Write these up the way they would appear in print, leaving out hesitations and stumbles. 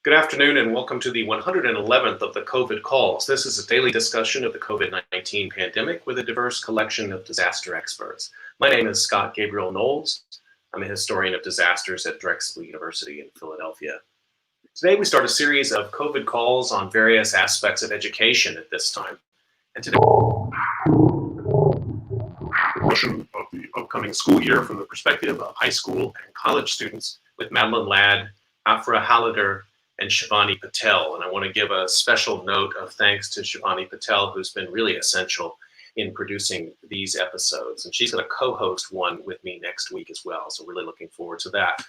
Good afternoon and welcome to the 111th of the COVID calls. This is a daily discussion of the COVID-19 pandemic with a diverse collection of disaster experts. My name is Scott Gabriel Knowles. I'm a historian of disasters at Drexel University in Philadelphia. Today we start a series of COVID calls on various aspects of education at this time. And today, of the upcoming school year from the perspective of high school and college students with Madeline Ladd, Afra Hallider, and Shivani Patel. And I want to give a special note of thanks to Shivani Patel, who's been really essential in producing these episodes. And she's going to co-host one with me next week as well. So really looking forward to that.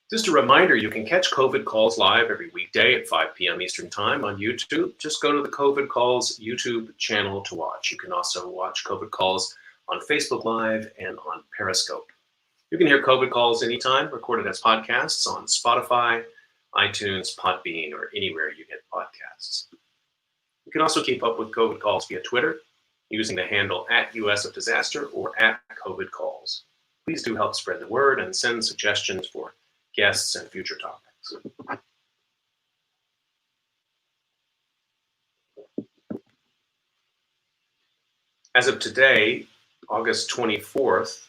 Just a reminder, you can catch COVID Calls live every weekday at 5 p.m. Eastern Time on YouTube. Just go to the COVID Calls YouTube channel to watch. You can also watch COVID Calls on Facebook Live and on Periscope. You can hear COVID Calls anytime, recorded as podcasts on Spotify, iTunes, Podbean, or anywhere you get podcasts. You can also keep up with COVID Calls via Twitter using the handle @USofDisaster or @COVIDCalls. Please do help spread the word and send suggestions for guests and future topics. As of today, August 24th,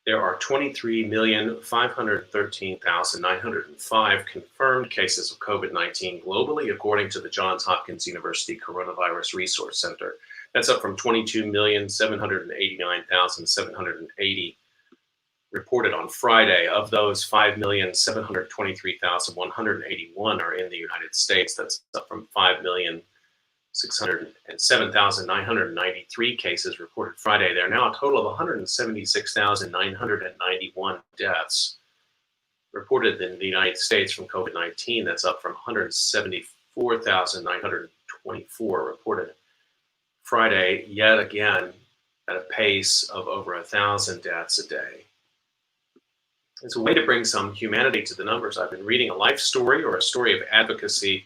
there are 23,513,905 confirmed cases of COVID-19 globally, according to the Johns Hopkins University Coronavirus Resource Center. That's up from 22,789,780 reported on Friday. Of those, 5,723,181 are in the United States. That's up from 5,607,993 cases reported Friday. There are now a total of 176,991 deaths reported in the United States from COVID-19. That's up from 174,924 reported Friday, yet again at a pace of over 1,000 deaths a day. It's a way to bring some humanity to the numbers. I've been reading a life story or a story of advocacy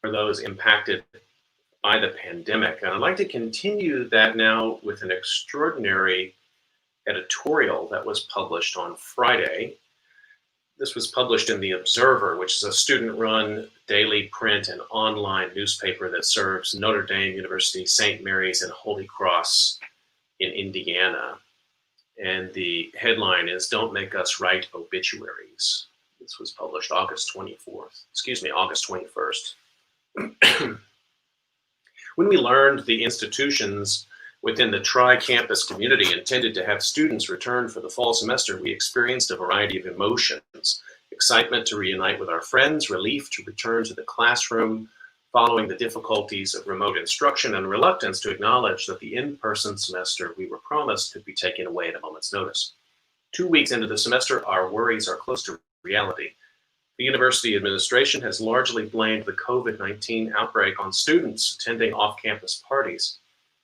for those impacted by the pandemic. And I'd like to continue that now with an extraordinary editorial that was published on Friday. This was published in The Observer, which is a student-run daily print and online newspaper that serves Notre Dame University, St. Mary's, and Holy Cross in Indiana. And the headline is, "Don't Make Us Write Obituaries." This was published August 21st. When we learned the institutions within the tri-campus community intended to have students return for the fall semester, we experienced a variety of emotions: excitement to reunite with our friends, relief to return to the classroom following the difficulties of remote instruction, and reluctance to acknowledge that the in-person semester we were promised could be taken away at a moment's notice. 2 weeks into the semester, our worries are close to reality. The university administration has largely blamed the COVID-19 outbreak on students attending off-campus parties.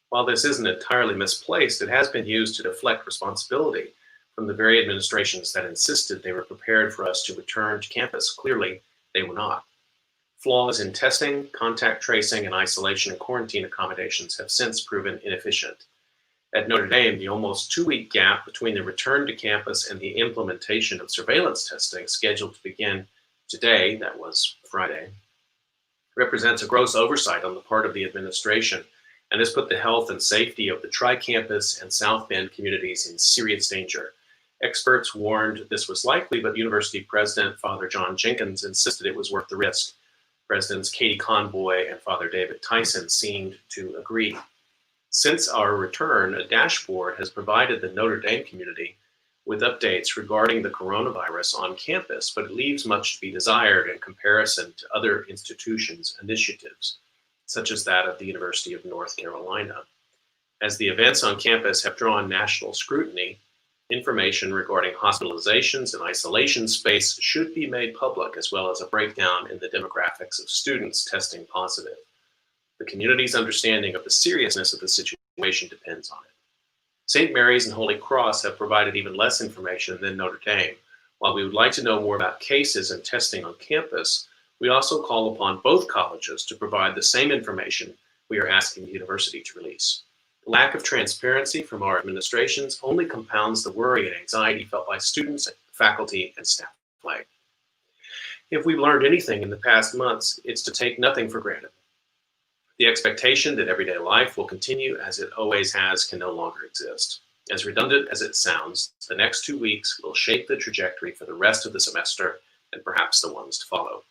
While this isn't entirely misplaced, it has been used to deflect responsibility from the very administrations that insisted they were prepared for us to return to campus. Clearly, they were not. Flaws in testing, contact tracing, and isolation and quarantine accommodations have since proven inefficient. At Notre Dame, the almost 2-week gap between the return to campus and the implementation of surveillance testing scheduled to begin today, that was Friday, represents a gross oversight on the part of the administration and has put the health and safety of the tri-campus and South Bend communities in serious danger. Experts warned this was likely, but University President Father John Jenkins insisted it was worth the risk. Presidents Katie Conboy and Father David Tyson seemed to agree. Since our return, a dashboard has provided the Notre Dame community with updates regarding the coronavirus on campus, but it leaves much to be desired in comparison to other institutions' initiatives, such as that of the University of North Carolina. As the events on campus have drawn national scrutiny, information regarding hospitalizations and isolation space should be made public, as well as a breakdown in the demographics of students testing positive. The community's understanding of the seriousness of the situation depends on it. St. Mary's and Holy Cross have provided even less information than Notre Dame. While we would like to know more about cases and testing on campus, we also call upon both colleges to provide the same information we are asking the university to release. The lack of transparency from our administrations only compounds the worry and anxiety felt by students, faculty, and staff alike. If we've learned anything in the past months, it's to take nothing for granted. The expectation that everyday life will continue as it always has can no longer exist. As redundant as it sounds, the next 2 weeks will shape the trajectory for the rest of the semester and perhaps the ones to follow.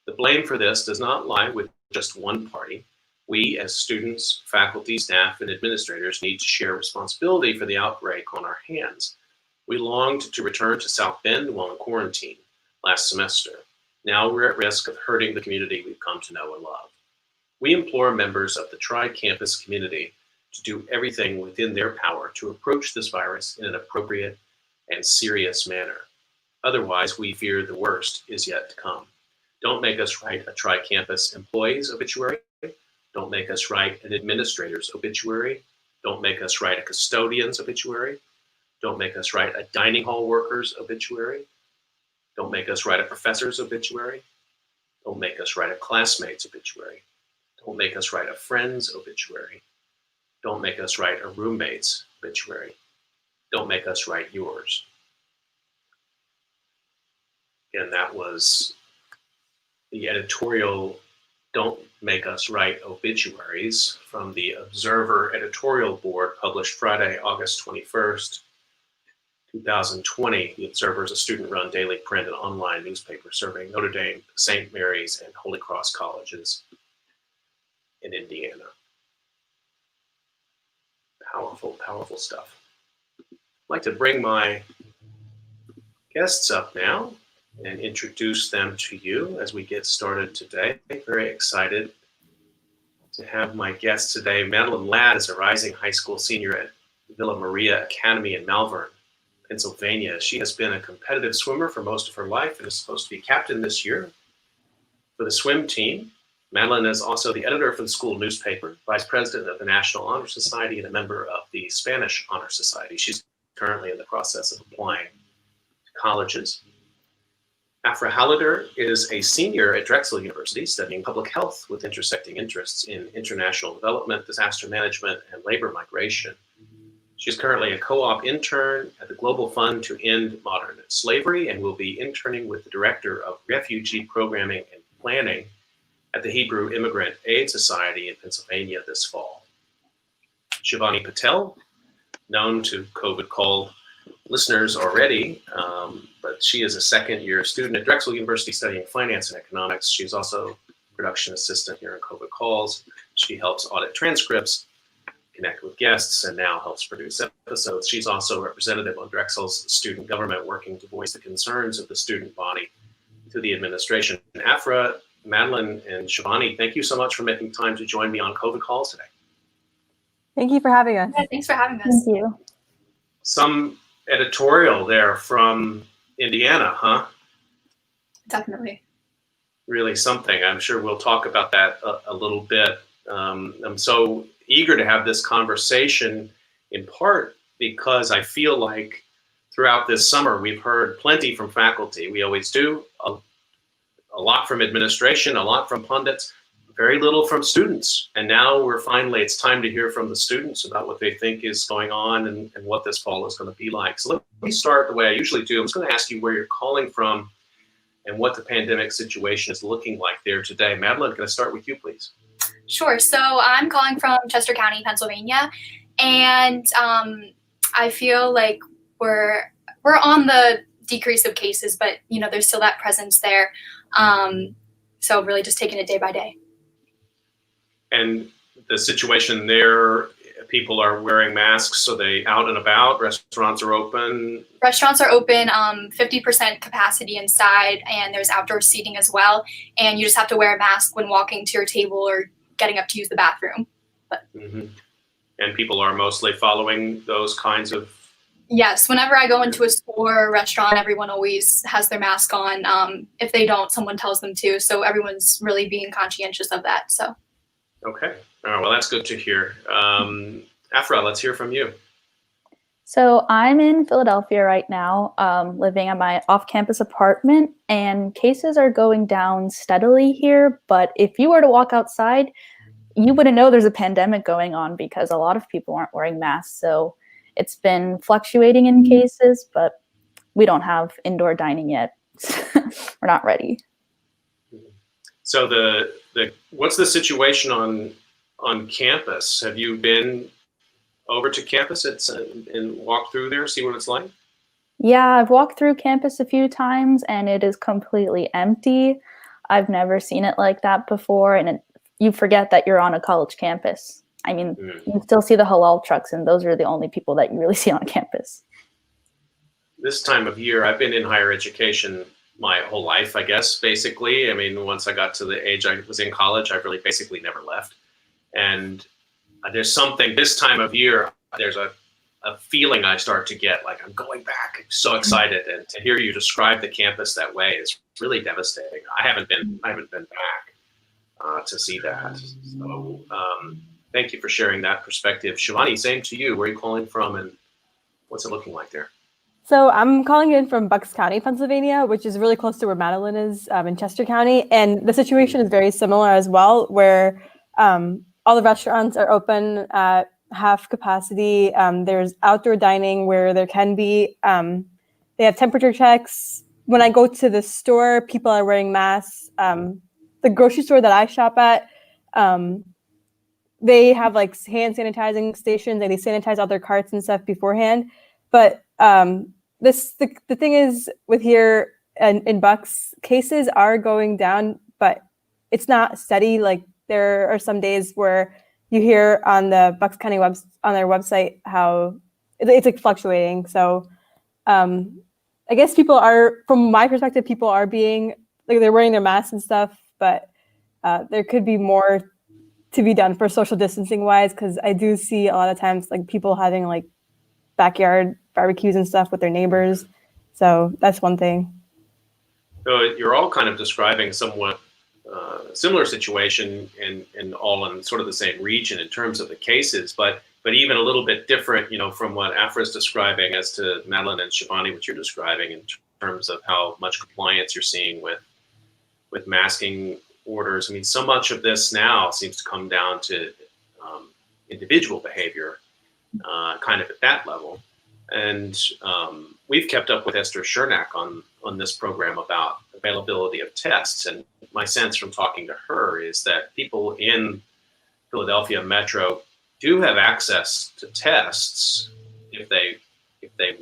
The blame for this does not lie with just one party. We, as students, faculty, staff, and administrators, need to share responsibility for the outbreak on our hands. We longed to return to South Bend while in quarantine last semester. Now we're at risk of hurting the community we've come to know and love. We implore members of the tri-campus community to do everything within their power to approach this virus in an appropriate and serious manner. Otherwise, we fear the worst is yet to come. Don't make us write a tri-campus employee's obituary. Don't make us write an administrator's obituary. Don't make us write a custodian's obituary. Don't make us write a dining hall worker's obituary. Don't make us write a professor's obituary. Don't make us write a classmate's obituary. Don't make us write a friend's obituary. Don't make us write a roommate's obituary. Don't make us write yours. And that was the editorial, Don't Make Us Write Obituaries, from the Observer editorial board, published Friday, August 21st, 2020. The Observer is a student-run daily print and online newspaper serving Notre Dame, St. Mary's, and Holy Cross colleges in Indiana. Powerful, powerful stuff. I'd like to bring my guests up now and introduce them to you as we get started today. Very excited to have my guest today. Madeline Ladd is a rising high school senior at Villa Maria Academy in Malvern, Pennsylvania. She has been a competitive swimmer for most of her life and is supposed to be captain this year for the swim team. Madeline is also the editor for the school newspaper, vice president of the National Honor Society, and a member of the Spanish Honor Society. She's currently in the process of applying to colleges. Afra Hallader is a senior at Drexel University studying public health with intersecting interests in international development, disaster management, and labor migration. She's currently a co-op intern at the Global Fund to End Modern Slavery and will be interning with the director of refugee programming and planning at the Hebrew Immigrant Aid Society in Pennsylvania this fall. Shivani Patel, known to COVID-Call listeners already, but she is a second-year student at Drexel University studying finance and economics. She's also production assistant here in COVID-Calls. She helps audit transcripts, connect with guests, and now helps produce episodes. She's also a representative on Drexel's student government, working to voice the concerns of the student body to the administration. Afra, Madeline, and Shivani, thank you so much for making time to join me on COVID-Calls today. Thank you for having us. Yeah, thanks for having us. Thank you. Some editorial there from Indiana, huh? Definitely. Really something. I'm sure we'll talk about that a little bit. I'm so eager to have this conversation, in part because I feel like throughout this summer we've heard plenty from faculty. We always do. A lot from administration, a lot from pundits, very little from students. And now it's time to hear from the students about what they think is going on and what this fall is going to be like. So let me start the way I usually do. I'm just going to ask you where you're calling from and what the pandemic situation is looking like there today. Madeline, can I start with you, please? Sure. So I'm calling from Chester County, Pennsylvania, and I feel like we're on the decrease of cases, but there's still that presence there. So really just taking it day by day. And the situation there, people are wearing masks, so they out and about, restaurants are open? Restaurants are open, 50% capacity inside, and there's outdoor seating as well. And you just have to wear a mask when walking to your table or getting up to use the bathroom. But And people are mostly following those kinds of... Yes, whenever I go into a store or restaurant, everyone always has their mask on. If they don't, someone tells them to. So everyone's really being conscientious of that. So. Okay. All right. Well, that's good to hear. Afra, let's hear from you. So I'm in Philadelphia right now, living at my off-campus apartment, and cases are going down steadily here. But if you were to walk outside, you wouldn't know there's a pandemic going on because a lot of people aren't wearing masks. So it's been fluctuating in cases, but we don't have indoor dining yet. We're not ready. So what's the situation on campus? Have you been over to campus and walked through there, see what it's like? Yeah, I've walked through campus a few times and it is completely empty. I've never seen it like that before, and you forget that you're on a college campus. I mean, you still see the halal trucks, and those are the only people that you really see on campus. This time of year, I've been in higher education my whole life, I guess, basically. I mean, once I got to the age I was in college, I really basically never left. And there's something this time of year, there's a feeling I start to get like I'm going back. I'm so excited, and to hear you describe the campus that way is really devastating. I haven't been back to see that. So thank you for sharing that perspective. Shivani, same to you. Where are you calling from, and what's it looking like there? So I'm calling in from Bucks County, Pennsylvania, which is really close to where Madeline is in Chester County. And the situation is very similar as well, where all the restaurants are open at half capacity. There's outdoor dining where there can be, they have temperature checks. When I go to the store, people are wearing masks. The grocery store that I shop at, they have like hand sanitizing stations, and they sanitize all their carts and stuff beforehand. But the thing is with here in Bucks, cases are going down, but it's not steady. Like there are some days where you hear on the Bucks County on their website how it's like fluctuating. So I guess people are, from my perspective, people are being like, they're wearing their masks and stuff, but there could be more to be done for social distancing wise, because I do see a lot of times like people having like backyard barbecues and stuff with their neighbors. So that's one thing. So you're all kind of describing somewhat similar situation and all in sort of the same region in terms of the cases, but even a little bit different, from what Afra is describing as to Madeline and Shivani, what you're describing in terms of how much compliance you're seeing with masking orders. I mean, so much of this now seems to come down to individual behavior, kind of at that level. And we've kept up with Esther Chernak on this program about availability of tests. And my sense from talking to her is that people in Philadelphia Metro do have access to tests if they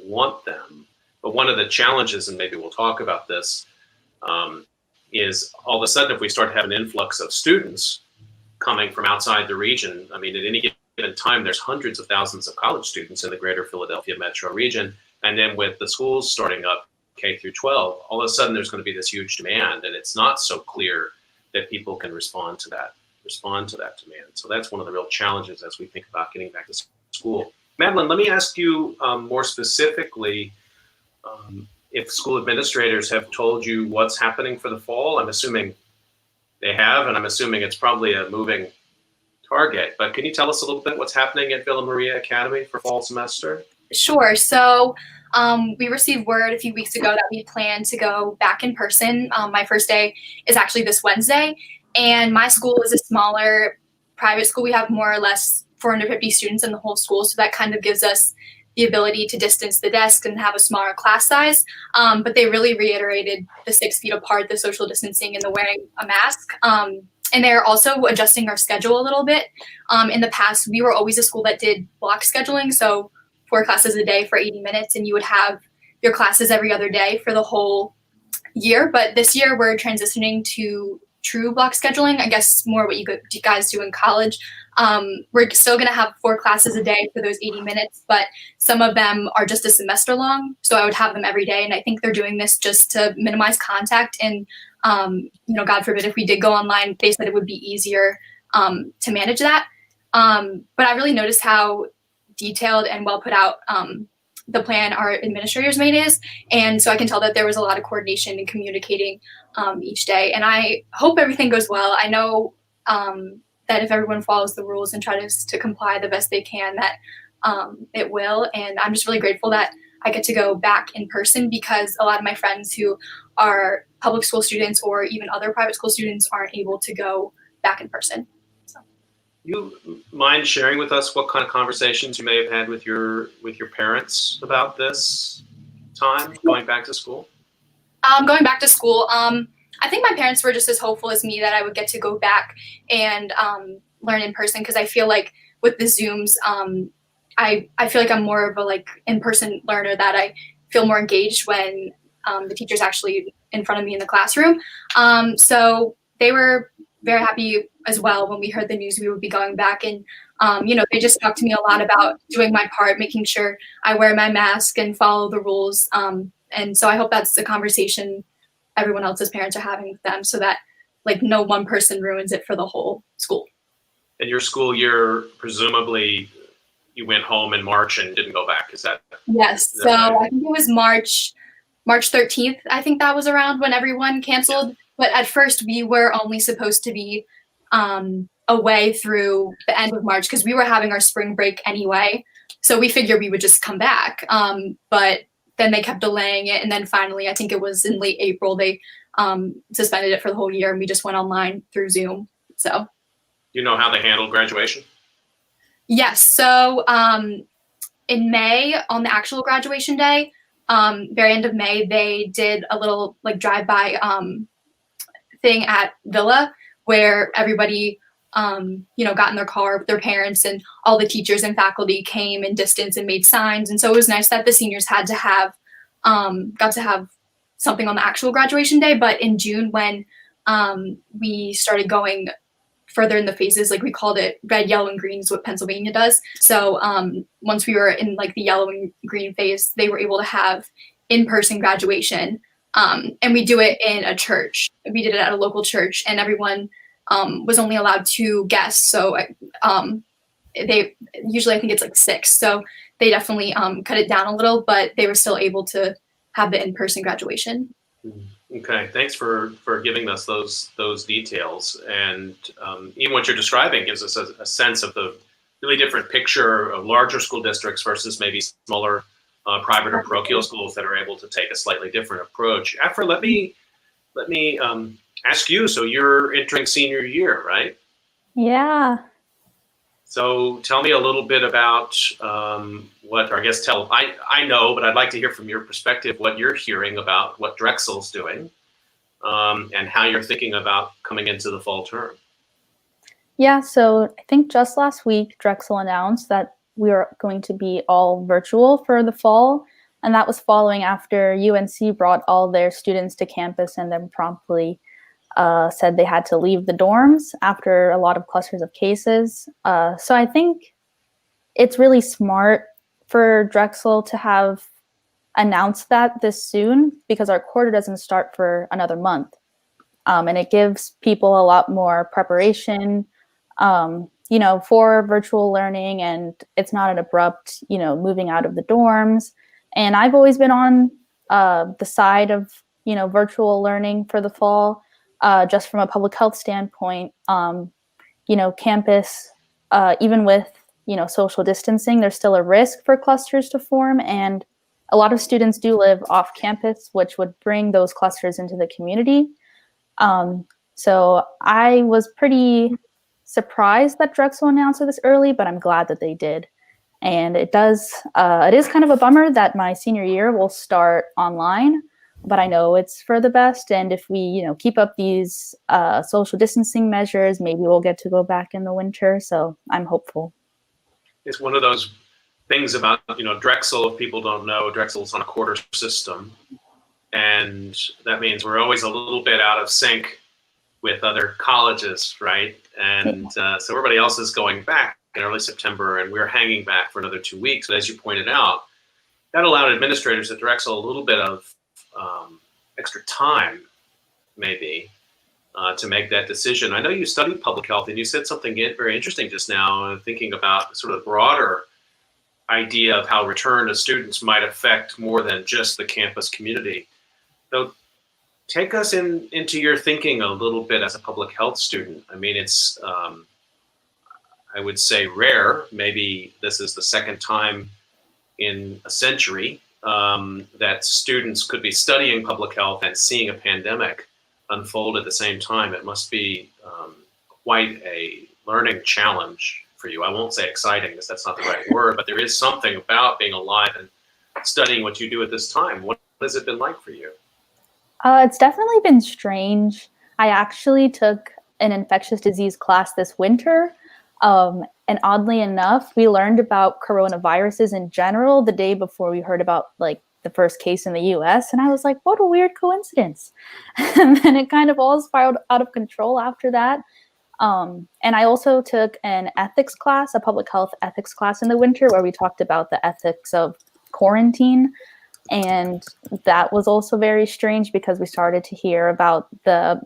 want them. But one of the challenges, and maybe we'll talk about this, is all of a sudden if we start to have an influx of students coming from outside the region, I mean, at any given time, there's hundreds of thousands of college students in the greater Philadelphia metro region. And then with the schools starting up K through 12, all of a sudden there's going to be this huge demand, and it's not so clear that people can respond to that demand. So that's one of the real challenges as we think about getting back to school. Madeline, let me ask you more specifically, if school administrators have told you what's happening for the fall. I'm assuming they have, and I'm assuming it's probably a moving target, but can you tell us a little bit what's happening at Villa Maria Academy for fall semester? Sure. So we received word a few weeks ago that we plan to go back in person. My first day is actually this Wednesday, and my school is a smaller private school. We have more or less 450 students in the whole school, so that kind of gives us the ability to distance the desks and have a smaller class size. But they really reiterated the 6 feet apart, the social distancing, and the wearing a mask. And they're also adjusting our schedule a little bit. In the past, we were always a school that did block scheduling, so 4 classes a day for 80 minutes, and you would have your classes every other day for the whole year. But this year, we're transitioning to true block scheduling, I guess more what you guys do in college. We're still going to have 4 classes a day for those 80 minutes, but some of them are just a semester long, so I would have them every day. And I think they're doing this just to minimize contact. And God forbid if we did go online, they said it would be easier to manage that. But I really noticed how detailed and well put out the plan our administrators made is. And so I can tell that there was a lot of coordination and communicating each day. And I hope everything goes well. I know that if everyone follows the rules and tries to comply the best they can, that it will. And I'm just really grateful that I get to go back in person, because a lot of my friends who are public school students or even other private school students aren't able to go back in person. So. You mind sharing with us what kind of conversations you may have had with your parents about this time going back to school? Going back to school, I think my parents were just as hopeful as me that I would get to go back and learn in person, because I feel like with the Zooms, I feel like I'm more of a like in-person learner, that I feel more engaged when the teacher's actually in front of me in the classroom. So they were very happy as well when we heard the news we would be going back. And, they just talked to me a lot about doing my part, making sure I wear my mask and follow the rules. And so I hope that's the conversation everyone else's parents are having with them, so that like no one person ruins it for the whole school. And your school year, presumably you went home in March and didn't go back. Is that? Yes. Is So that right? I think it was March 13th. I think that was around when everyone canceled. But at first we were only supposed to be away through the end of March, because we were having our spring break anyway. So we figured we would just come back. But then they kept delaying it. And then finally, I think it was in late April, they suspended it for the whole year, and we just went online through Zoom. So. You know how they handled graduation? Yes. So in May, on the actual graduation day, very end of May, they did a little like drive-by thing at Villa, where everybody, got in their car with their parents, and all the teachers and faculty came in distance and made signs. And so it was nice that the seniors got to have something on the actual graduation day. But in June, when we started going further in the phases, like we called it red, yellow, and green is what Pennsylvania does. So once we were in like the yellow and green phase, they were able to have in-person graduation. And we do it in a church. We did it at a local church, and everyone was only allowed 2 guests. So they usually, I think it's like 6. So they definitely cut it down a little, but they were still able to have the in-person graduation. Okay, thanks for giving us those details. And even what you're describing gives us a sense of the really different picture of larger school districts versus maybe smaller private or parochial schools that are able to take a slightly different approach. Afra, let me ask you. So you're entering senior year, right? Yeah. So tell me a little bit about I know, but I'd like to hear from your perspective what you're hearing about what Drexel's doing and how you're thinking about coming into the fall term. Yeah, so I think just last week, Drexel announced that we are going to be all virtual for the fall. And that was following after UNC brought all their students to campus and then promptly said they had to leave the dorms after a lot of clusters of cases. So I think it's really smart for Drexel to have announced that this soon, because our quarter doesn't start for another month. And it gives people a lot more preparation, for virtual learning, and it's not an abrupt, moving out of the dorms. And I've always been on the side of, virtual learning for the fall, just from a public health standpoint. Campus, even with, social distancing, there's still a risk for clusters to form. And a lot of students do live off campus, which would bring those clusters into the community. So I was pretty surprised that Drexel announced it this early, but I'm glad that they did. And it is kind of a bummer that my senior year will start online, but I know it's for the best. And if we, keep up these social distancing measures, maybe we'll get to go back in the winter. So I'm hopeful. It's one of those things about, Drexel. If people don't know, Drexel's on a quarter system. And that means we're always a little bit out of sync with other colleges, right? And so everybody else is going back in early September, and we're hanging back for another 2 weeks. But as you pointed out, that allowed administrators at Drexel a little bit of extra time, maybe, to make that decision. I know you studied public health, and you said something very interesting just now, thinking about sort of the broader idea of how return of students might affect more than just the campus community. So take us into your thinking a little bit as a public health student. I mean, it's, I would say, rare. Maybe this is the second time in a century that students could be studying public health and seeing a pandemic unfold at the same time. It must be quite a learning challenge for you. I won't say exciting, because that's not the right word, but there is something about being alive and studying what you do at this time. What has it been like for you? It's definitely been strange. I actually took an infectious disease class this winter. And oddly enough, we learned about coronaviruses in general the day before we heard about like the first case in the US. And I was like, what a weird coincidence. And then it kind of all spiraled out of control after that. And I also took an ethics class, a public health ethics class in the winter, where we talked about the ethics of quarantine. And that was also very strange because we started to hear about the,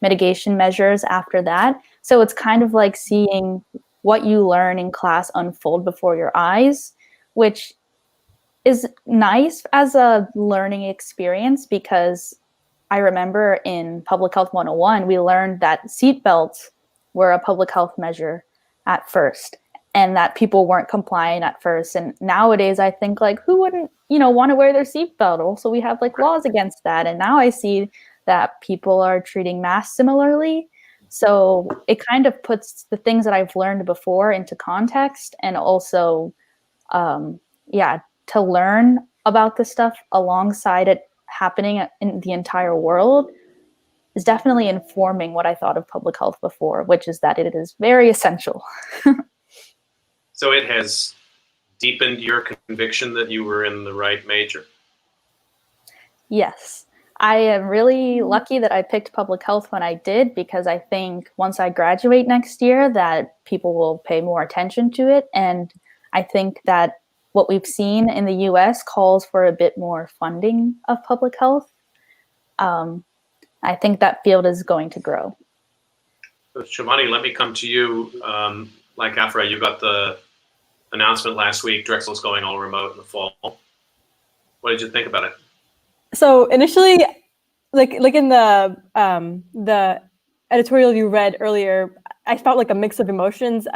mitigation measures after that. So it's kind of like seeing what you learn in class unfold before your eyes, which is nice as a learning experience because I remember in Public Health 101, we learned that seatbelts were a public health measure at first and that people weren't compliant at first. And nowadays I think like, who wouldn't, want to wear their seatbelt? Also, we have like laws against that. And now I see that people are treating masks similarly. So it kind of puts the things that I've learned before into context and also, to learn about this stuff alongside it happening in the entire world is definitely informing what I thought of public health before, which is that it is very essential. So it has deepened your conviction that you were in the right major? Yes. I am really lucky that I picked public health when I did, because I think once I graduate next year that people will pay more attention to it. And I think that what we've seen in the US calls for a bit more funding of public health. I think that field is going to grow. So Shivani, let me come to you. Like Afra, you got the announcement last week, Drexel's going all remote in the fall. What did you think about it? So initially, like in the editorial you read earlier, I felt like a mix of emotions.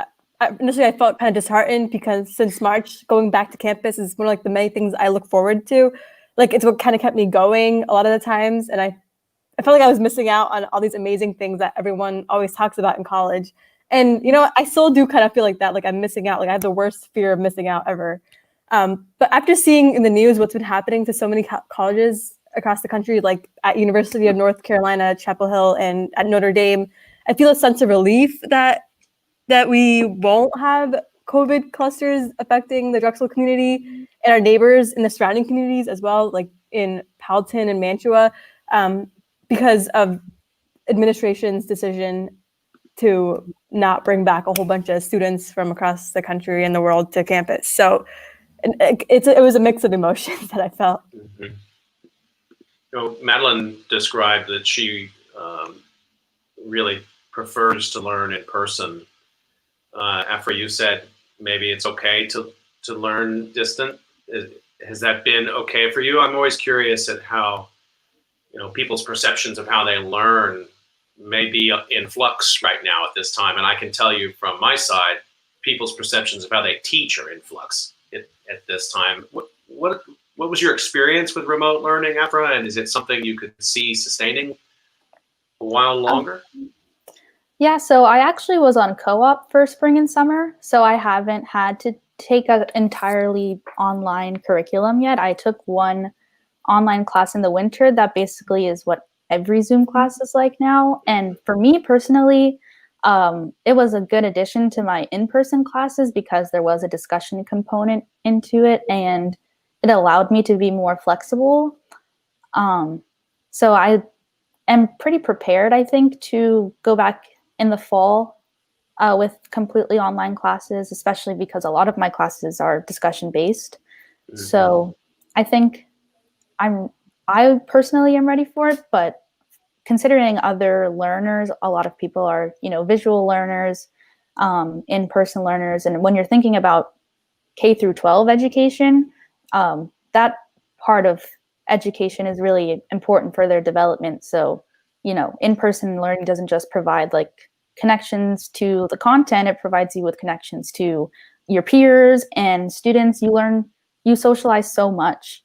Initially, I felt kind of disheartened because since March, going back to campus is one of like the many things I look forward to. Like it's what kind of kept me going a lot of the times, and I felt like I was missing out on all these amazing things that everyone always talks about in college. And I still do kind of feel like that. Like I'm missing out. Like I have the worst fear of missing out ever. But after seeing in the news what's been happening to so many colleges across the country, like at University of North Carolina, Chapel Hill, and at Notre Dame, I feel a sense of relief that we won't have COVID clusters affecting the Drexel community and our neighbors in the surrounding communities as well, like in Powelton and Mantua, because of administration's decision to not bring back a whole bunch of students from across the country and the world to campus. So it was a mix of emotions that I felt. Mm-hmm. Madeline described that she really prefers to learn in person. After you said maybe it's okay to learn distant. Has that been okay for you? I'm always curious at how people's perceptions of how they learn may be in flux right now at this time. And I can tell you from my side, people's perceptions of how they teach are in flux at this time. What was your experience with remote learning, Afra? And is it something you could see sustaining a while longer? Yeah, so I actually was on co-op for spring and summer, so I haven't had to take an entirely online curriculum yet. I took one online class in the winter that basically is what every Zoom class is like now. And for me personally, it was a good addition to my in-person classes because there was a discussion component into it and it allowed me to be more flexible. So I am pretty prepared, I think, to go back in the fall with completely online classes, especially because a lot of my classes are discussion based. Mm-hmm. So I think I personally am ready for it, but considering other learners, a lot of people are, visual learners, in-person learners. And when you're thinking about K through 12 education, that part of education is really important for their development. So, in-person learning doesn't just provide like connections to the content, it provides you with connections to your peers and students. You socialize so much.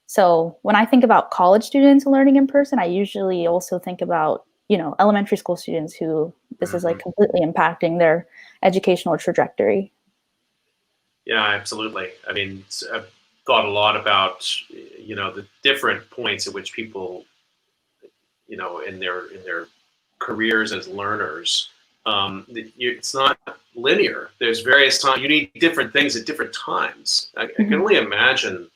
So when I think about college students learning in person, I usually also think about, elementary school students who this is like completely impacting their educational trajectory. Yeah, absolutely. I mean, I've thought a lot about, the different points at which people, in their careers as learners, it's not linear. There's various times you need different things at different times. I can only imagine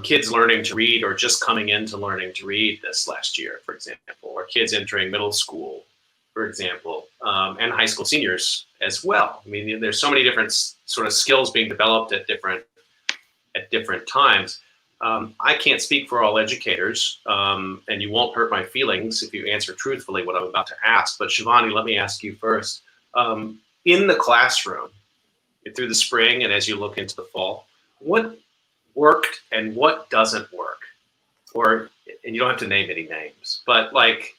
kids learning to read or just coming into learning to read this last year, for example, or kids entering middle school, for example, and high school seniors as well. I mean, there's so many different sort of skills being developed at different times. I can't speak for all educators, and you won't hurt my feelings if you answer truthfully what I'm about to ask. But Shivani, let me ask you first. In the classroom, through the spring and as you look into the fall, what worked and what doesn't work? And you don't have to name any names, but like,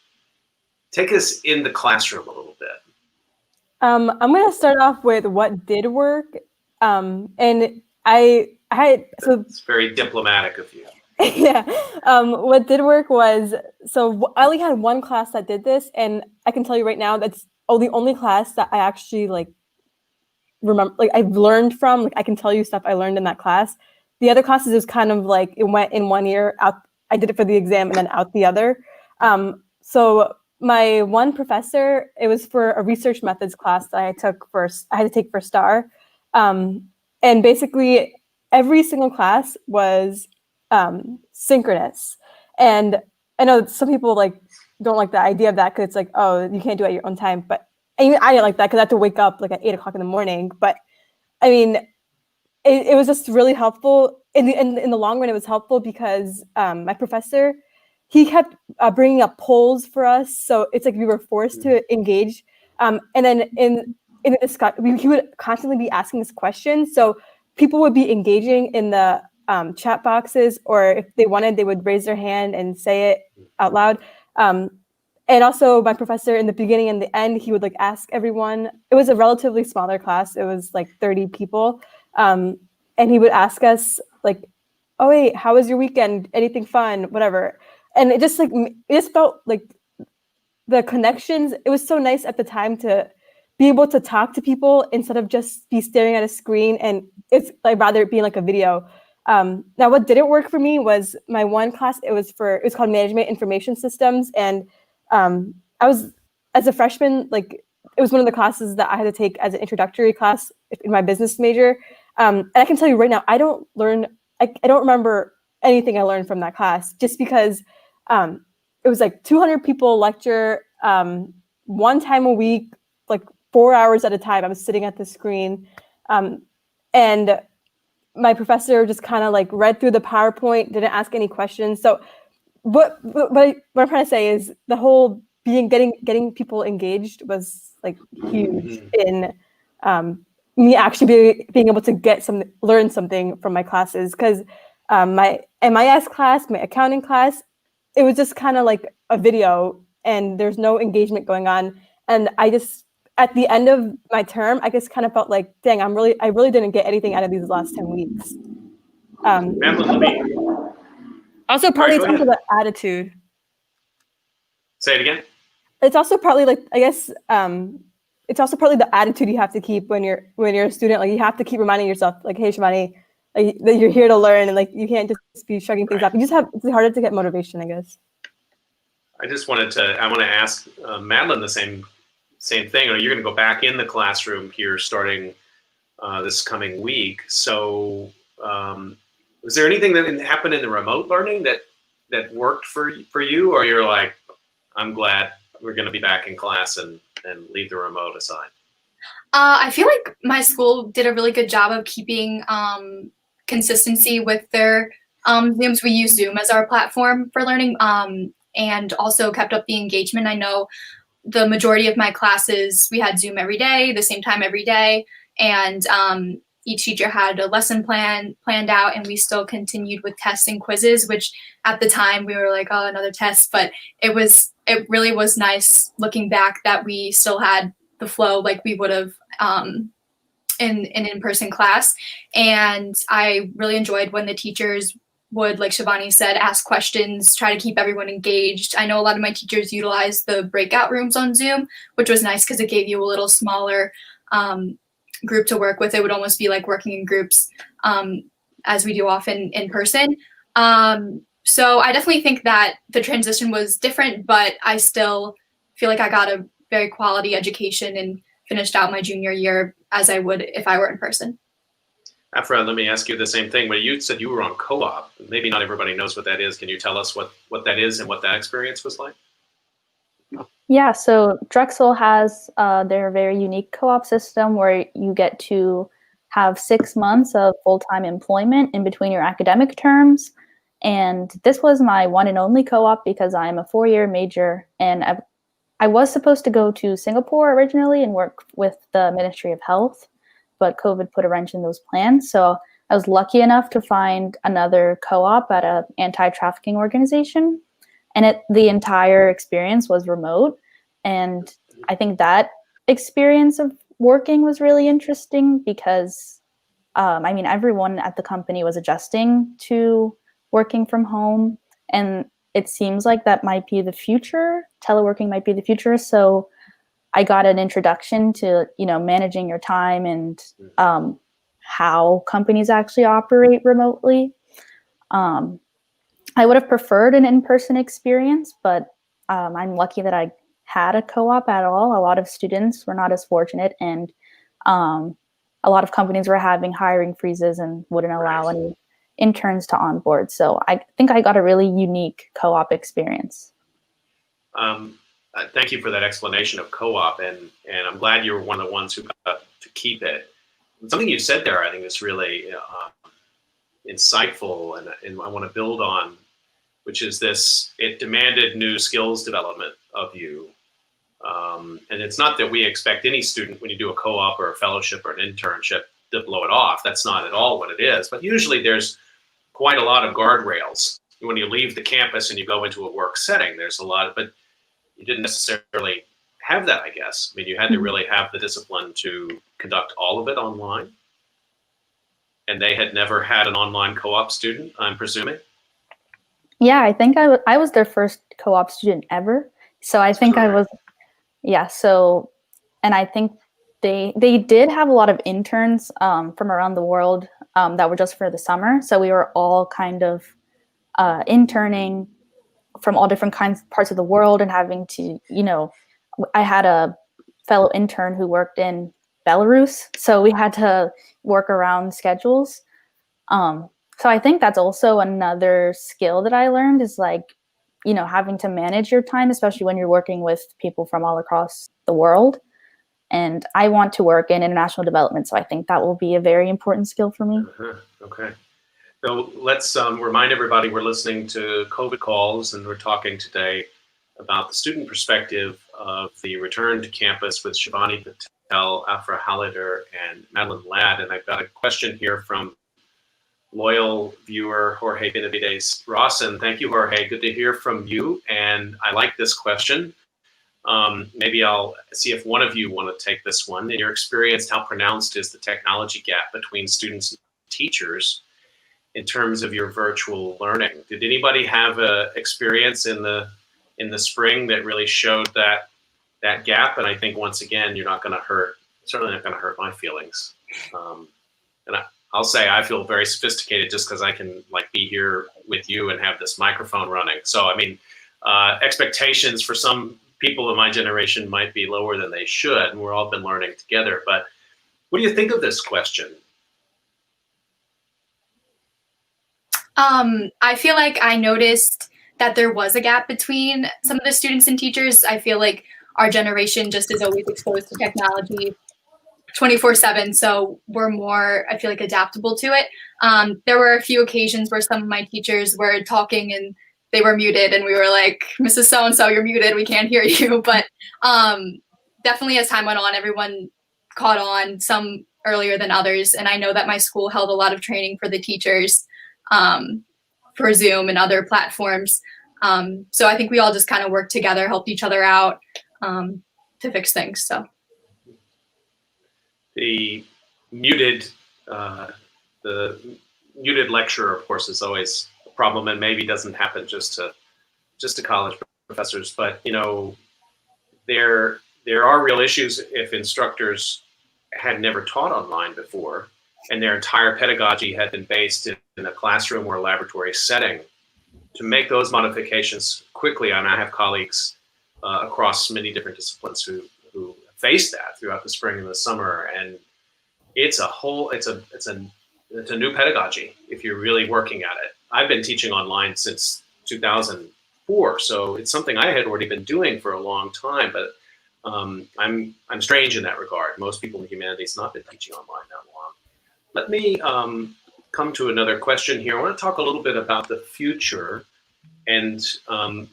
take us in the classroom a little bit. I'm going to start off with what did work. And I had, so it's very diplomatic of you. Yeah. What did work was, so I only had one class that did this, and I can tell you right now that's the only class that I actually like remember, like I've learned from. Like I can tell you stuff I learned in that class. The other classes is kind of like it went in one year out. I did it for the exam and then out the other. So my one professor, it was for a research methods class that I took first. I had to take for STAR, and basically every single class was synchronous. And I know some people like don't like the idea of that because it's like, oh, you can't do it at your own time. But I didn't like that because I had to wake up like at 8 o'clock in the morning. But I mean, it was just really helpful. In the long run, it was helpful because my professor, he kept bringing up polls for us. So it's like we were forced to engage. And then in the discussion, he would constantly be asking us questions. So people would be engaging in the chat boxes, or if they wanted, they would raise their hand and say it out loud. And also my professor in the beginning and the end, he would like ask everyone. It was a relatively smaller class. It was like 30 people. And he would ask us like, oh, wait, how was your weekend? Anything fun? Whatever. And it just felt like the connections. It was so nice at the time to be able to talk to people instead of just be staring at a screen. And it's like rather it being like a video. Now, what didn't work for me was my one class. It was called Management Information Systems. And I was, as a freshman, like it was one of the classes that I had to take as an introductory class in my business major. And I can tell you right now, I don't remember anything I learned from that class just because it was like 200 people lecture one time a week, like 4 hours at a time. I was sitting at the screen, and my professor just kind of like read through the PowerPoint, didn't ask any questions. So what I'm trying to say is the whole getting people engaged was like huge in me actually being able to learn something from my classes. Because my MIS class, my accounting class, it was just kind of like a video and there's no engagement going on. And I just, at the end of my term, I just kind of felt like, dang, I really didn't get anything out of these last 10 weeks. Also partly it's also the attitude. Say it again. It's also partly like, I guess, it's also partly the attitude you have to keep when you're a student. Like you have to keep reminding yourself, like, hey, Shivani, like, that you're here to learn, and like you can't just be shrugging things up. It's harder to get motivation, I guess. I want to ask Madeline the same thing. You're going to go back in the classroom here starting this coming week. So was there anything that happened in the remote learning that worked for you, or you're like, I'm glad we're going to be back in class and leave the remote aside? I feel like my school did a really good job of keeping consistency with their Zooms. We use Zoom as our platform for learning, and also kept up the engagement. I know the majority of my classes, we had Zoom every day, the same time every day, and each teacher had a lesson planned out, and we still continued with tests and quizzes, which at the time we were like, oh, another test, but it really was nice looking back that we still had the flow like we would have in an in-person class. And I really enjoyed when the teachers would, like Shivani said, ask questions, try to keep everyone engaged. I know a lot of my teachers utilized the breakout rooms on Zoom, which was nice because it gave you a little smaller group to work with. It would almost be like working in groups as we do often in person. So I definitely think that the transition was different, but I still feel like I got a very quality education and finished out my junior year as I would if I were in person. Afra, let me ask you the same thing. When you said you were on co-op, maybe not everybody knows what that is. Can you tell us what that is and what that experience was like? Yeah, so Drexel has their very unique co-op system where you get to have 6 months of full-time employment in between your academic terms. And this was my one and only co-op because I'm a 4-year major, and I was supposed to go to Singapore originally and work with the Ministry of Health, but COVID put a wrench in those plans. So I was lucky enough to find another co-op at an anti-trafficking organization, and the entire experience was remote. And I think that experience of working was really interesting because, I mean, everyone at the company was adjusting to working from home, and it seems like that might be the future. Teleworking might be the future. So I got an introduction to, managing your time and how companies actually operate remotely. I would have preferred an in-person experience, but I'm lucky that I had a co-op at all. A lot of students were not as fortunate, and a lot of companies were having hiring freezes and wouldn't allow any interns to onboard. So I think I got a really unique co-op experience. Thank you for that explanation of co-op, and I'm glad you were one of the ones who got to keep it. Something you said there, I think, is really insightful, and I want to build on, which is this: it demanded new skills development of you. And it's not that we expect any student, when you do a co-op or a fellowship or an internship, to blow it off. That's not at all what it is. But usually there's quite a lot of guardrails. When you leave the campus and you go into a work setting, there's a lot, but you didn't necessarily have that, I guess. I mean, you had to really have the discipline to conduct all of it online. And they had never had an online co-op student, I'm presuming? Yeah, I think I was their first co-op student ever. So I think I was, yeah. So, and I think they did have a lot of interns from around the world that were just for the summer. So we were all kind of interning from all different parts of the world and having to, I had a fellow intern who worked in Belarus. So we had to work around schedules. So I think that's also another skill that I learned is having to manage your time, especially when you're working with people from all across the world. And I want to work in international development, so I think that will be a very important skill for me. Okay. So let's remind everybody we're listening to COVID Calls, and we're talking today about the student perspective of the return to campus with Shivani Patel, Afra Hallider, and Madeline Ladd. And I've got a question here from loyal viewer Jorge Benavides Rawson. Thank you, Jorge. Good to hear from you. And I like this question. Maybe I'll see if one of you want to take this one. In your experience, how pronounced is the technology gap between students and teachers in terms of your virtual learning? Did anybody have an experience in the spring that really showed that gap? And I think once again, certainly not going to hurt my feelings. And I'll say I feel very sophisticated just because I can be here with you and have this microphone running. So I mean, expectations for some people in my generation might be lower than they should, and we've all been learning together. But what do you think of this question? I feel like I noticed that there was a gap between some of the students and teachers. I feel like our generation just is always exposed to technology 24/7, so we're more, I feel like, adaptable to it. There were a few occasions where some of my teachers were talking and they were muted, and we were like, Mrs. So-and-so, you're muted, we can't hear you. But definitely as time went on, everyone caught on, some earlier than others. And I know that my school held a lot of training for the teachers for Zoom and other platforms. So I think we all just kind of worked together, helped each other out to fix things. So the muted lecture, of course, is always a problem, and maybe doesn't happen just to college professors. But there are real issues if instructors had never taught online before. and their entire pedagogy had been based in a classroom or a laboratory setting. To make those modifications quickly, and I have colleagues across many different disciplines who faced that throughout the spring and the summer, and it's a new pedagogy if you're really working at it. I've been teaching online since 2004, so it's something I had already been doing for a long time, but I'm strange in that regard. Most people in the humanities have not been teaching online that long. Let me come to another question here. I want to talk a little bit about the future and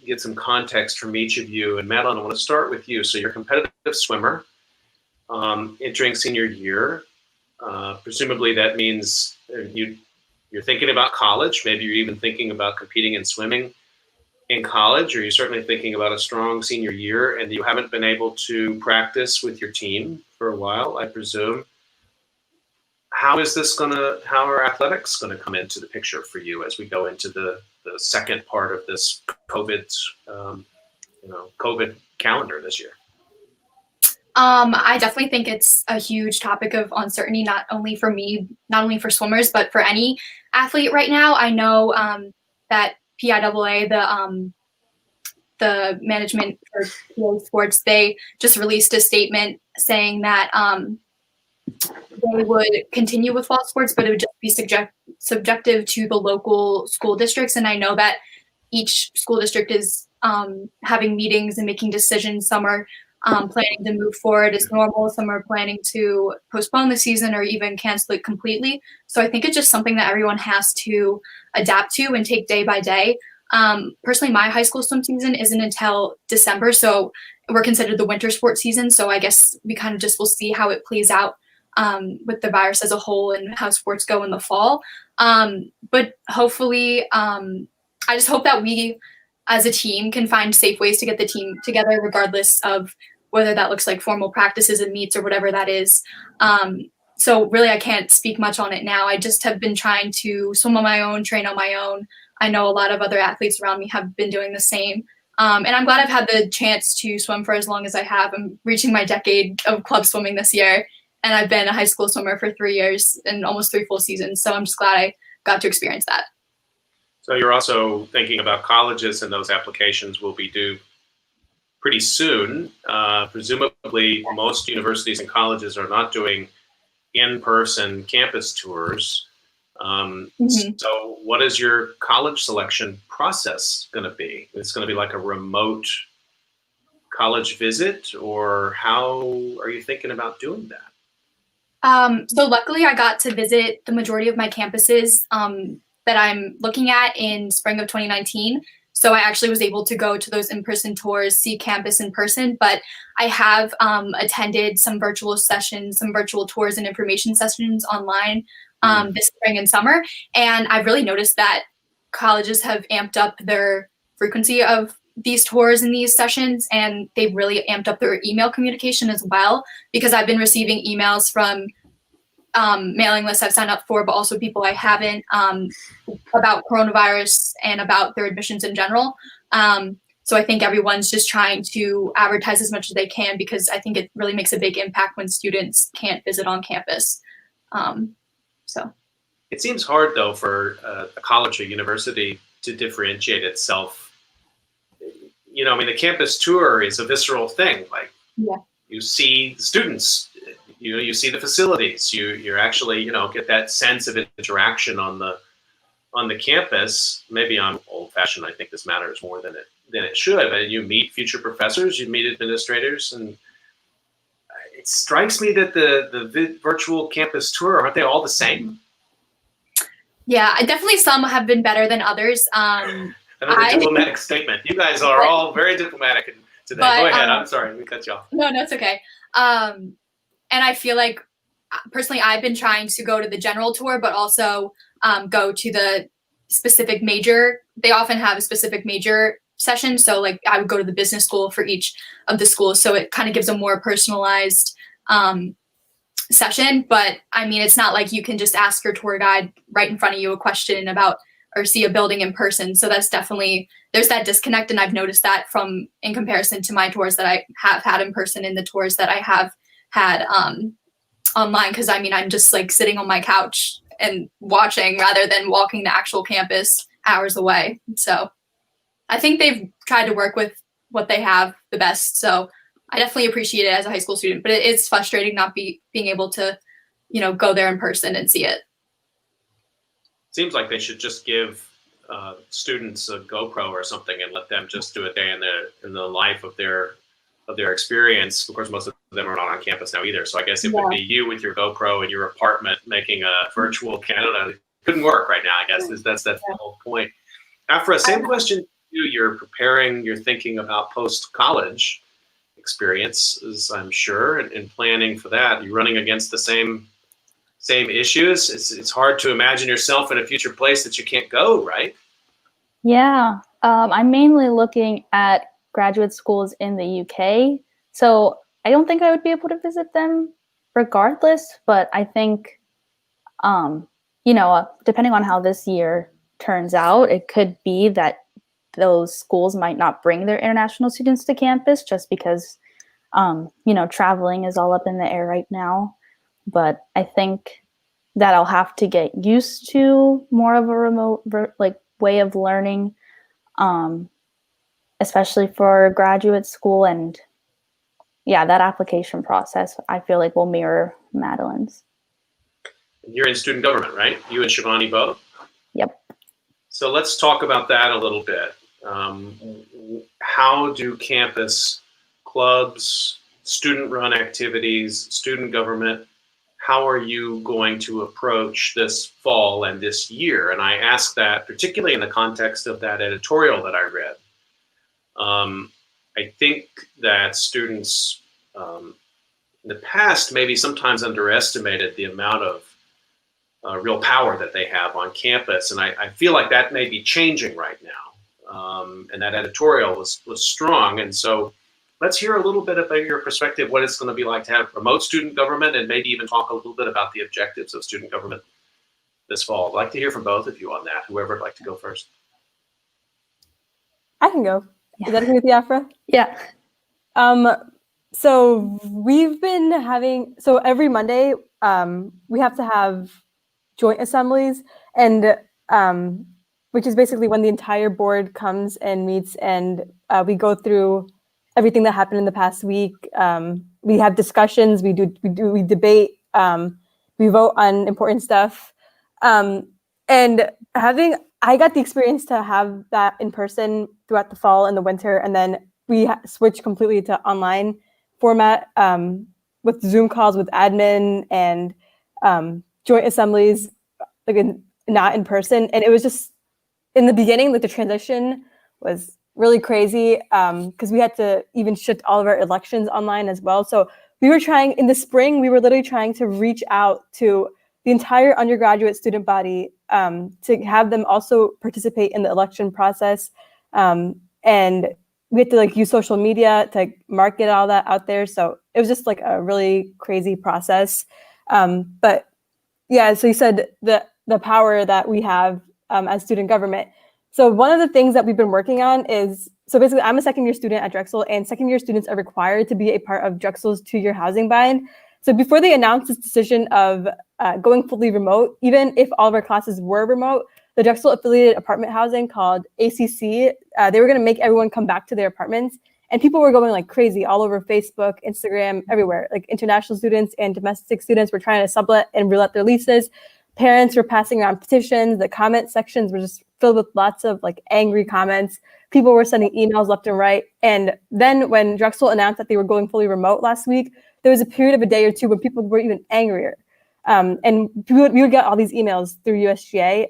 get some context from each of you. And Madeline, I want to start with you. So you're a competitive swimmer entering senior year. Presumably that means you're thinking about college. Maybe you're even thinking about competing in swimming in college, or you're certainly thinking about a strong senior year, and you haven't been able to practice with your team for a while, I presume. How are athletics going to come into the picture for you as we go into the second part of this COVID calendar this year? I definitely think it's a huge topic of uncertainty, not only for me, not only for swimmers, but for any athlete right now. I know that PIAA, the management for PA Sports, they just released a statement saying that they would continue with fall sports, but it would just be subjective to the local school districts. And I know that each school district is having meetings and making decisions. Some are planning to move forward as normal. Some are planning to postpone the season or even cancel it completely. So I think it's just something that everyone has to adapt to and take day by day. Personally, my high school swim season isn't until December, so we're considered the winter sports season. So I guess we kind of just will see how it plays out with the virus as a whole and how sports go in the fall. But hopefully, I just hope that we as a team can find safe ways to get the team together, regardless of whether that looks like formal practices and meets or whatever that is. So really, I can't speak much on it now. I just have been trying to swim on my own, train on my own. I know a lot of other athletes around me have been doing the same. And I'm glad I've had the chance to swim for as long as I have. I'm reaching my decade of club swimming this year. And I've been a high school swimmer for 3 years and almost 3 full seasons. So I'm just glad I got to experience that. So you're also thinking about colleges, and those applications will be due pretty soon. Presumably, most universities and colleges are not doing in-person campus tours. So what is your college selection process going to be? It's going to be like a remote college visit, or how are you thinking about doing that? So luckily I got to visit the majority of my campuses that I'm looking at in spring of 2019. So I actually was able to go to those in-person tours, see campus in person, but I have attended some virtual sessions, some virtual tours and information sessions online this spring and summer. And I've really noticed that colleges have amped up their frequency of these tours and these sessions, and they've really amped up their email communication as well, because I've been receiving emails from mailing lists I've signed up for, but also people I haven't, about coronavirus and about their admissions in general. So I think everyone's just trying to advertise as much as they can, because I think it really makes a big impact when students can't visit on campus. So it seems hard, though, for a college or university to differentiate itself. You know, I mean, the campus tour is a visceral thing. Like, you see the students, you see the facilities, you're actually, get that sense of interaction on the campus. Maybe I'm old-fashioned. I think this matters more than it should. But you meet future professors, you meet administrators, and it strikes me that the virtual campus tour, aren't they all the same? Yeah, definitely some have been better than others. Another diplomatic statement. You guys are all very diplomatic today. Go ahead. I'm sorry, we cut you off. No, it's okay. And I feel like, personally, I've been trying to go to the general tour, but also go to the specific major. They often have a specific major session. So like I would go to the business school for each of the schools. So it kind of gives a more personalized session. But I mean, it's not like you can just ask your tour guide right in front of you a question about or see a building in person. So that's definitely, there's that disconnect. And I've noticed that in comparison to my tours that I have had in person and the tours that I have had online, because I mean, I'm just like sitting on my couch and watching rather than walking the actual campus hours away. So I think they've tried to work with what they have the best. So I definitely appreciate it as a high school student, but it's frustrating not being able to, go there in person and see it. Seems like they should just give students a GoPro or something and let them just do a day in the life of their experience. Of course, most of them are not on campus now either. So I guess it would be you with your GoPro in your apartment making a virtual Canada. It couldn't work right now, I guess. That's the whole point. Afra, same question to you. You're thinking about post-college experiences, I'm sure, and planning for that. You're running against the same issues. It's hard to imagine yourself in a future place that you can't go, right? Yeah, I'm mainly looking at graduate schools in the UK. So I don't think I would be able to visit them regardless, but I think, depending on how this year turns out, it could be that those schools might not bring their international students to campus just because, traveling is all up in the air right now. But I think that I'll have to get used to more of a remote way of learning, especially for graduate school. And that application process, I feel like, will mirror Madeline's. You're in student government, right? You and Shivani both? Yep. So let's talk about that a little bit. How do campus clubs, student-run activities, student government, how are you going to approach this fall and this year? And I ask that particularly in the context of that editorial that I read. I think that students in the past maybe sometimes underestimated the amount of real power that they have on campus. And I feel like that may be changing right now. And that editorial was strong. And so let's hear a little bit about your perspective, what it's going to be like to have remote student government, and maybe even talk a little bit about the objectives of student government this fall. I'd like to hear from both of you on that. Whoever would like to go first. I can go. Yeah. Is that okay with you, Afra? Yeah. So we've been having, every Monday, we have to have joint assemblies, and which is basically when the entire board comes and meets, and we go through everything that happened in the past week. We have discussions, we debate, we vote on important stuff. And I got the experience to have that in person throughout the fall and the winter, and then we switched completely to online format with Zoom calls with admin and joint assemblies, not in person. And it was just, in the beginning, the transition was really crazy because we had to even shift all of our elections online as well. So we were trying, in the spring, we were literally trying to reach out to the entire undergraduate student body to have them also participate in the election process. And we had to use social media to market all that out there. So it was just a really crazy process. But yeah, so you said the power that we have as student government. So one of the things that we've been working on is, so basically I'm a second-year student at Drexel, and second-year students are required to be a part of Drexel's 2-year housing buy-in. So before they announced this decision of going fully remote, even if all of our classes were remote, the Drexel affiliated apartment housing called ACC, they were going to make everyone come back to their apartments. And people were going crazy all over Facebook, Instagram, everywhere. International students and domestic students were trying to sublet and relet their leases. Parents were passing around petitions. The comment sections were just filled with lots of angry comments. People were sending emails left and right. And then when Drexel announced that they were going fully remote last week, there was a period of a day or two when people were even angrier. And we would get all these emails through USGA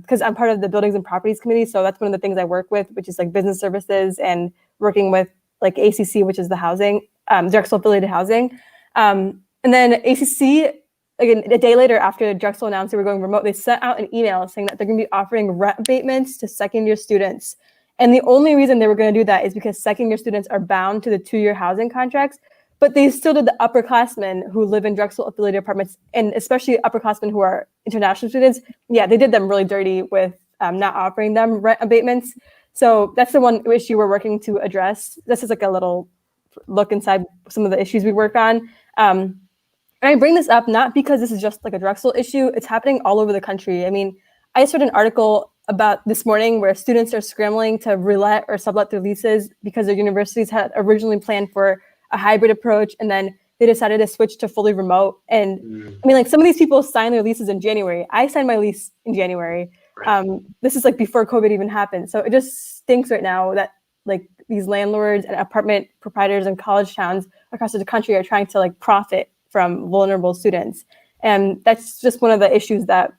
because I'm part of the Buildings and Properties Committee. So that's one of the things I work with, which is business services and working with ACC, which is the housing, Drexel affiliated housing. And then ACC, again, a day later after Drexel announced they were going remote, they sent out an email saying that they're going to be offering rent abatements to second-year students. And the only reason they were going to do that is because second-year students are bound to the 2-year housing contracts, but they still did the upperclassmen who live in Drexel affiliated apartments, and especially upperclassmen who are international students. Yeah, they did them really dirty with not offering them rent abatements. So that's the one issue we're working to address. This is a little look inside some of the issues we work on. And I bring this up not because this is just like a Drexel issue. It's happening all over the country. I mean, I just read an article about this morning where students are scrambling to relet or sublet their leases because their universities had originally planned for a hybrid approach, and then they decided to switch to fully remote. And I mean, like, some of these people signed their leases in January. I signed my lease in January. Right. This is like before COVID even happened. So it just stinks right now that like these landlords and apartment proprietors in college towns across the country are trying to like profit from vulnerable students. And that's just one of the issues that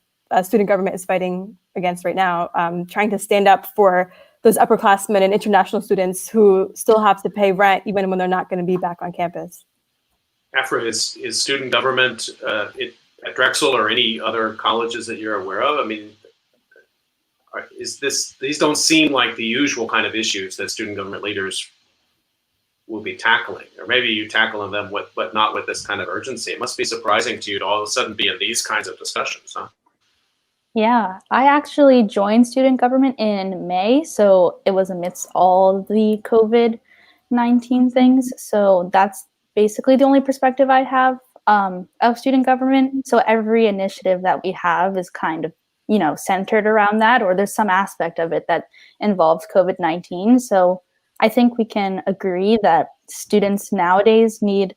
student government is fighting against right now, trying to stand up for those upperclassmen and international students who still have to pay rent even when they're not going to be back on campus. Afra, is student government at Drexel or any other colleges that you're aware of? I mean, these don't seem like the usual kind of issues that student government leaders will be tackling, or maybe you tackling them but not with this kind of urgency. It must be surprising to you to all of a sudden be in these kinds of discussions, huh? Yeah, I actually joined student government in May, so it was amidst all the COVID-19 things. So that's basically the only perspective I have of student government. So every initiative that we have is kind of, centered around that, or there's some aspect of it that involves COVID-19. So I think we can agree that students nowadays need,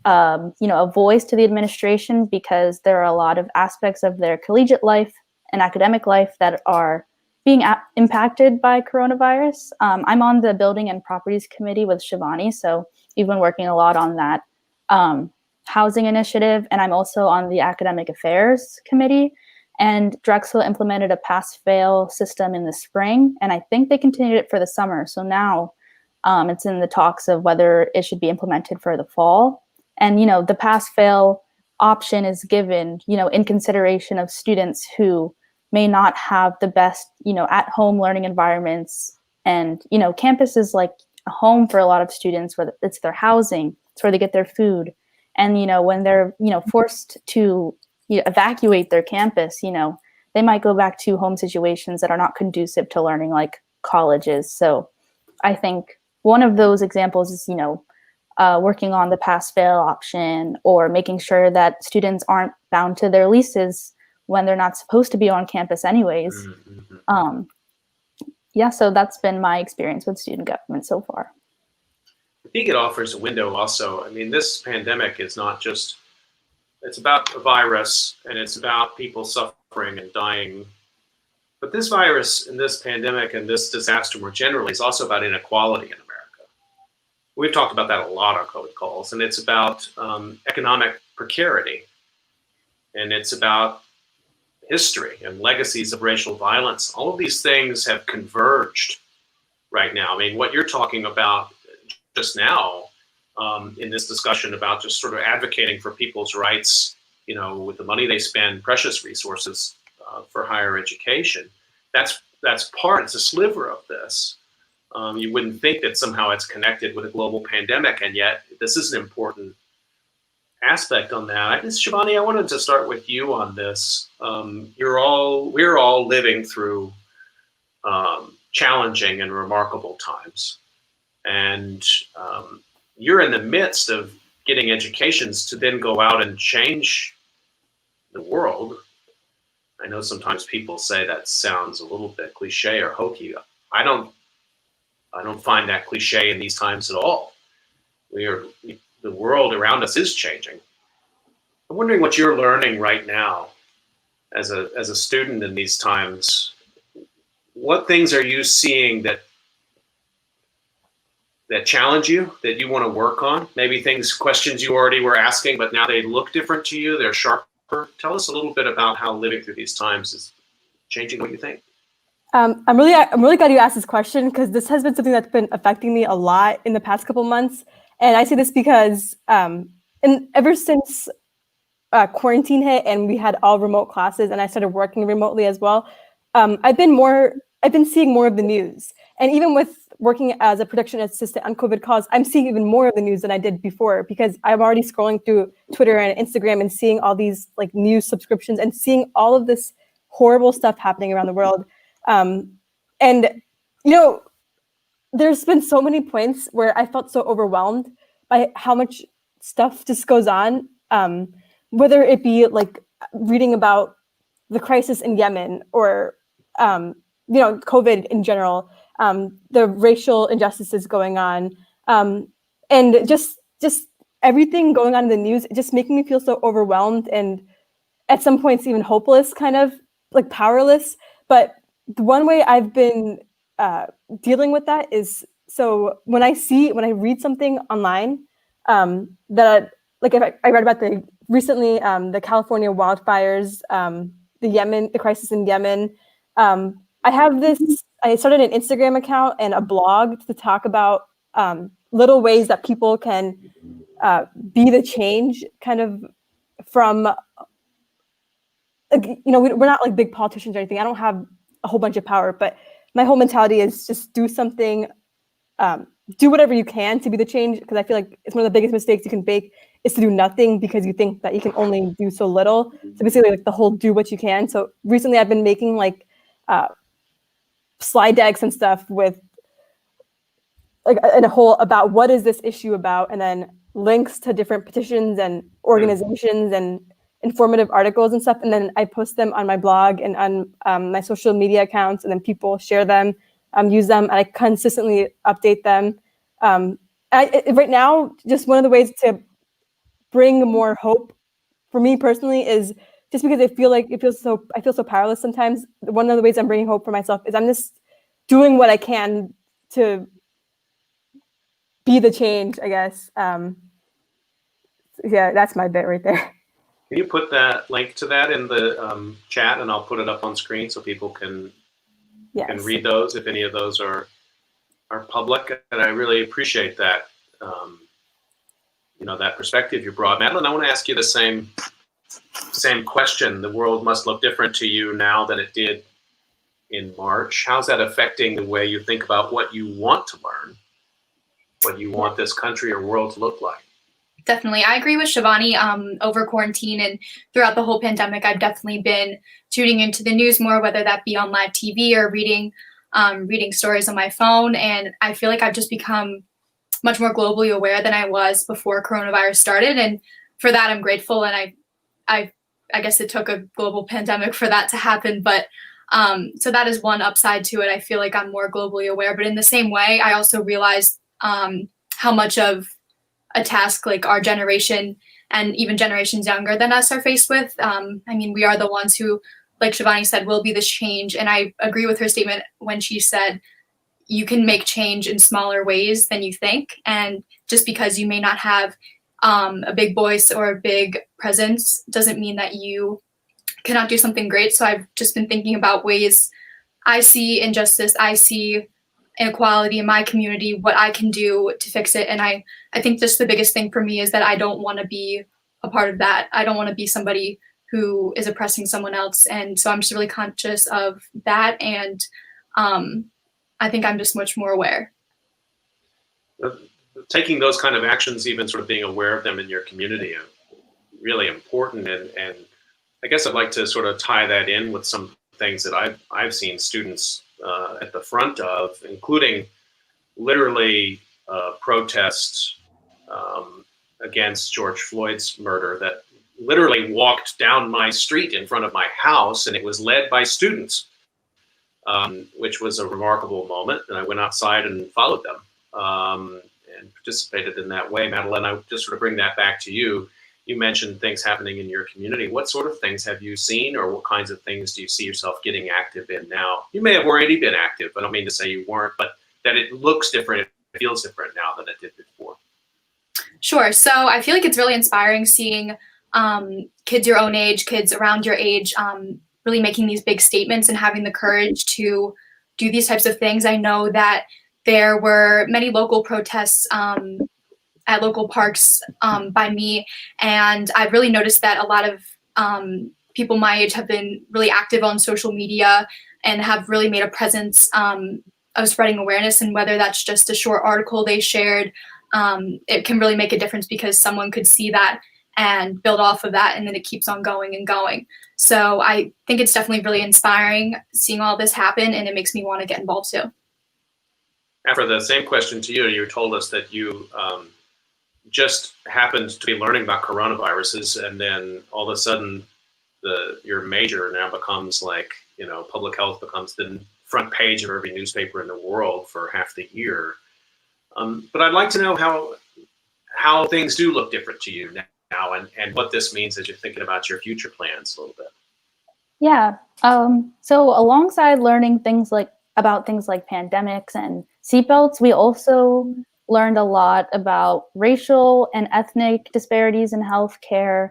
a voice to the administration, because there are a lot of aspects of their collegiate life and academic life that are being impacted by coronavirus. I'm on the Building and Properties Committee with Shivani, so we've been working a lot on that housing initiative, and I'm also on the Academic Affairs Committee. And Drexel implemented a pass-fail system in the spring, and I think they continued it for the summer. So now it's in the talks of whether it should be implemented for the fall. And, the pass-fail option is given, in consideration of students who may not have the best, at-home learning environments. And, campus is like a home for a lot of students, where it's their housing, it's where they get their food. And, when they're, forced to evacuate their campus, they might go back to home situations that are not conducive to learning, like colleges. So I think one of those examples is, working on the pass-fail option, or making sure that students aren't bound to their leases when they're not supposed to be on campus anyways. Yeah, so that's been my experience with student government so far. I think it offers a window also. I mean, this pandemic is not just, it's about a virus and it's about people suffering and dying. But this virus and this pandemic and this disaster more generally is also about inequality in America. We've talked about that a lot on COVID calls, and it's about economic precarity, and it's about history and legacies of racial violence. All of these things have converged right now. I mean, what you're talking about just now in this discussion about just sort of advocating for people's rights, with the money they spend, precious resources for higher education, it's a sliver of this. You wouldn't think that somehow it's connected with a global pandemic, and yet this is an important aspect on that. Shivani, I wanted to start with you on this. We're all living through challenging and remarkable times, and you're in the midst of getting educations to then go out and change the world. I know sometimes people say that sounds a little bit cliche or hokey. I don't find that cliche in these times at all. The world around us is changing. I'm wondering what you're learning right now as a student in these times. What things are you seeing that challenge you, that you want to work on? Maybe questions you already were asking, but now they look different to you, they're sharper. Tell us a little bit about how living through these times is changing what you think. I'm really glad you asked this question, because this has been something that's been affecting me a lot in the past couple months. And I say this because ever since quarantine hit and we had all remote classes and I started working remotely as well, I've been seeing more of the news. And even with working as a production assistant on COVIDCalls, I'm seeing even more of the news than I did before, because I'm already scrolling through Twitter and Instagram and seeing all these like news subscriptions and seeing all of this horrible stuff happening around the world. And there's been so many points where I felt so overwhelmed by how much stuff just goes on whether it be like reading about the crisis in Yemen or COVID in general, the racial injustices going on, and just everything going on in the news, just making me feel so overwhelmed and at some points even hopeless, kind of like powerless. But the one way I've been dealing with that is, so when I read something online that, like, if I read about recently the California wildfires, the crisis in Yemen. I started an Instagram account and a blog to talk about little ways that people can be the change, kind of from, we're not like big politicians or anything. I don't have a whole bunch of power, but my whole mentality is just do something, do whatever you can to be the change, because I feel like it's one of the biggest mistakes you can make is to do nothing because you think that you can only do so little. So basically, like, the whole do what you can. So recently I've been making like slide decks and stuff with like in a whole about what is this issue about, and then links to different petitions and organizations and informative articles and stuff. And then I post them on my blog and on my social media accounts, and then people share them, use them, and I consistently update them. Right now, just one of the ways to bring more hope for me personally is just because I feel so powerless sometimes. One of the ways I'm bringing hope for myself is I'm just doing what I can to be the change, I guess. Yeah, that's my bit right there. Can you put that link to that in the chat, and I'll put it up on screen so people can read those if any of those are public. And I really appreciate that, that perspective you brought. Madeline, I want to ask you the same question. The world must look different to you now than it did in March. How's that affecting the way you think about what you want to learn, what you want this country or world to look like? Definitely. I agree with Shivani. Over quarantine and throughout the whole pandemic, I've definitely been tuning into the news more, whether that be on live TV or reading stories on my phone. And I feel like I've just become much more globally aware than I was before coronavirus started. And for that, I'm grateful. And I guess it took a global pandemic for that to happen. But so that is one upside to it. I feel like I'm more globally aware. But in the same way, I also realized how much of a task like our generation and even generations younger than us are faced with. We are the ones who, like Shivani said, will be this change. And I agree with her statement when she said, you can make change in smaller ways than you think. And just because you may not have a big voice or a big presence doesn't mean that you cannot do something great. So I've just been thinking about ways I see injustice, I see inequality in my community, what I can do to fix it. And I think just the biggest thing for me is that I don't want to be a part of that. I don't want to be somebody who is oppressing someone else. And so I'm just really conscious of that. And I think I'm just much more aware. Taking those kind of actions, even sort of being aware of them in your community, are really important. And I guess I'd like to sort of tie that in with some things that I've seen students at the front of, including literally protests against George Floyd's murder that literally walked down my street in front of my house, and it was led by students, which was a remarkable moment. And I went outside and followed them and participated in that way. Madeline, I just sort of bring that back to you. You mentioned things happening in your community. What sort of things have you seen, or what kinds of things do you see yourself getting active in now? You may have already been active. I don't mean to say you weren't, but that it looks different, it feels different now than it did before. Sure. So I feel like it's really inspiring seeing kids your own age, kids around your age, really making these big statements and having the courage to do these types of things. I know that there were many local protests at local parks by me, and I've really noticed that a lot of people my age have been really active on social media and have really made a presence of spreading awareness. And whether that's just a short article they shared, it can really make a difference because someone could see that and build off of that, and then it keeps on going and going. So I think it's definitely really inspiring seeing all this happen, and it makes me want to get involved too. After the same question to you, you told us that you just happened to be learning about coronaviruses, and then all of a sudden your major now becomes like, public health becomes the front page of every newspaper in the world for half the year. But I'd like to know how things do look different to you now, and what this means as you're thinking about your future plans a little bit. Yeah. So alongside learning about things like pandemics and seatbelts, we also learned a lot about racial and ethnic disparities in healthcare.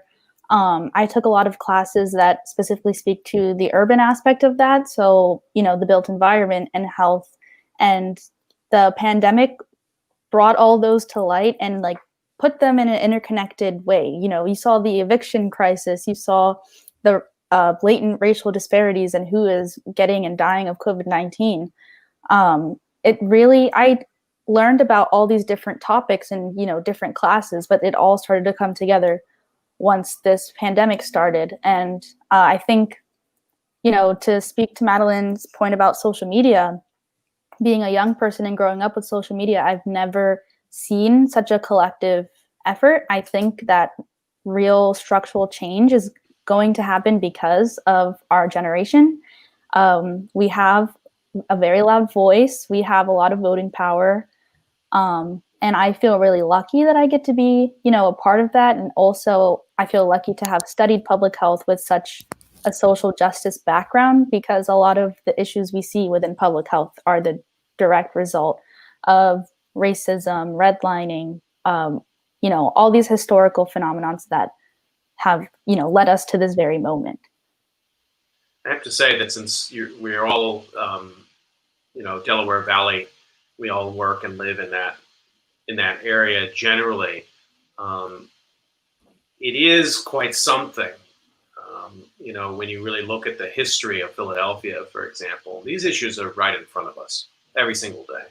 I took a lot of classes that specifically speak to the urban aspect of that. So, the built environment and health, and the pandemic brought all those to light and put them in an interconnected way. You saw the eviction crisis, you saw the blatant racial disparities and who is getting and dying of COVID-19. I learned about all these different topics in, different classes, but it all started to come together once this pandemic started. And I think, to speak to Madeline's point about social media, being a young person and growing up with social media, I've never seen such a collective effort. I think that real structural change is going to happen because of our generation. We have a very loud voice. We have a lot of voting power. And I feel really lucky that I get to be, a part of that. And also I feel lucky to have studied public health with such a social justice background, because a lot of the issues we see within public health are the direct result of racism, redlining, all these historical phenomena that have, led us to this very moment. I have to say that since we're all, Delaware Valley, we all work and live in that area generally. It is quite something. When you really look at the history of Philadelphia, for example, these issues are right in front of us every single day.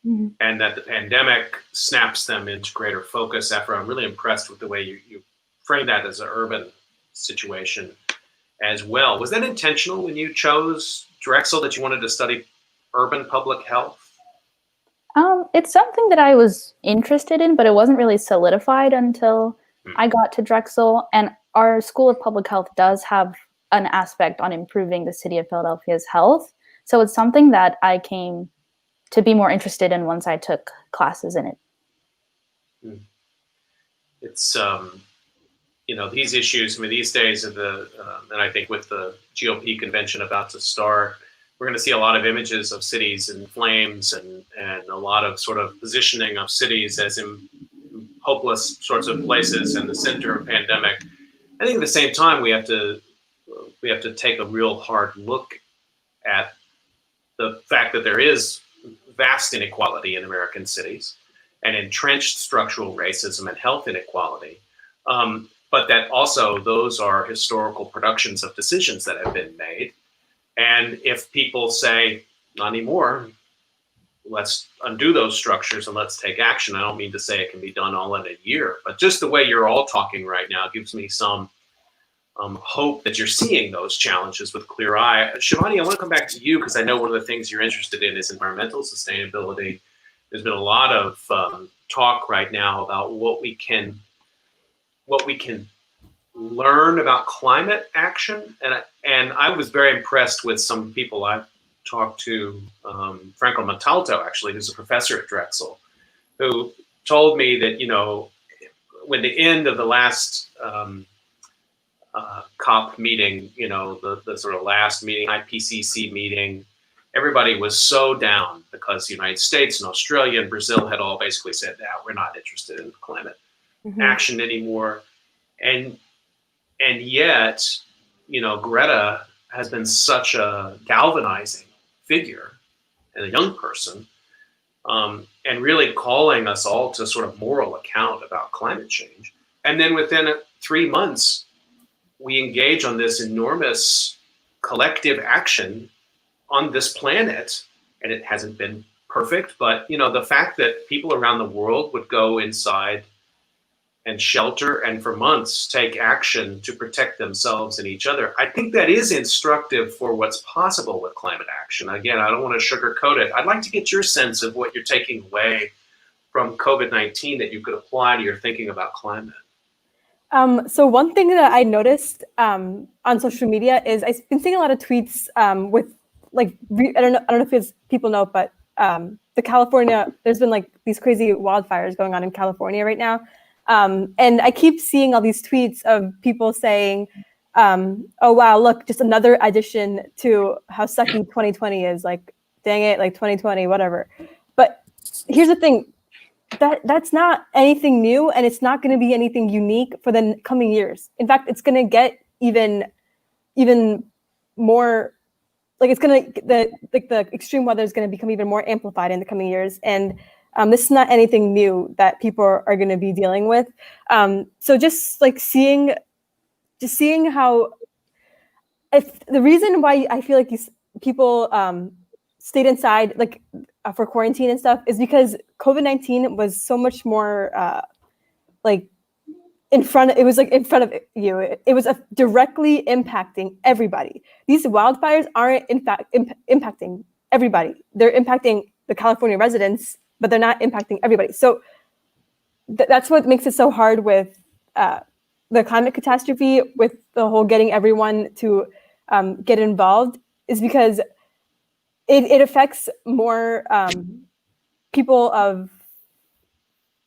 Mm-hmm. And that the pandemic snaps them into greater focus. I'm really impressed with the way you frame that as an urban situation as well. Was that intentional when you chose Drexel, that you wanted to study urban public health? It's something that I was interested in, but it wasn't really solidified until I got to Drexel. And our School of Public Health does have an aspect on improving the city of Philadelphia's health. So it's something that I came to be more interested in once I took classes in it. It's, these issues, these days of and I think with the GOP convention about to start, we're going to see a lot of images of cities in flames and a lot of sort of positioning of cities as in hopeless sorts of places in the center of pandemic. I think at the same time, we have to take a real hard look at the fact that there is vast inequality in American cities and entrenched structural racism and health inequality. But that also those are historical productions of decisions that have been made. And if people say, not anymore, let's undo those structures and let's take action. I don't mean to say it can be done all in a year, but just the way you're all talking right now gives me some hope that you're seeing those challenges with clear eye. Shivani, I want to come back to you because I know one of the things you're interested in is environmental sustainability. There's been a lot of talk right now about what we can learn about climate action, and I was very impressed with some people I've talked to, Franco Montalto, actually, who's a professor at Drexel, who told me that, when the end of the last COP meeting, the sort of last meeting, IPCC meeting, everybody was so down because the United States and Australia and Brazil had all basically said, we're not interested in climate action anymore. And yet, Greta has been such a galvanizing figure and a young person, and really calling us all to sort of moral account about climate change. And then within 3 months, we engage on this enormous collective action on this planet. And it hasn't been perfect, but the fact that people around the world would go inside and shelter and for months take action to protect themselves and each other, I think that is instructive for what's possible with climate action. Again, I don't want to sugarcoat it. I'd like to get your sense of what you're taking away from COVID-19 that you could apply to your thinking about climate? So one thing that I noticed on social media is I've been seeing a lot of tweets with like I don't know if it's people know, but the California, there's been like these crazy wildfires going on in California right now, and I keep seeing all these tweets of people saying, "Oh wow, look, just another addition to how sucky 2020 is. Like, dang it, like 2020, whatever." But here's the thing. That's not anything new, and it's not going to be anything unique for the coming years. In fact, it's going to get even more like it's going to the extreme weather is going to become even more amplified in the coming years, and this is not anything new that people are going to be dealing with. So just like seeing how if the reason why I feel like these people stayed inside like for quarantine and stuff is because COVID-19 was so much more like in front of you. It was directly impacting everybody. These wildfires aren't in fact impacting everybody. They're impacting the California residents, but they're not impacting everybody. So that's what makes it so hard with the climate catastrophe, with the whole getting everyone to get involved, is because it affects more people of.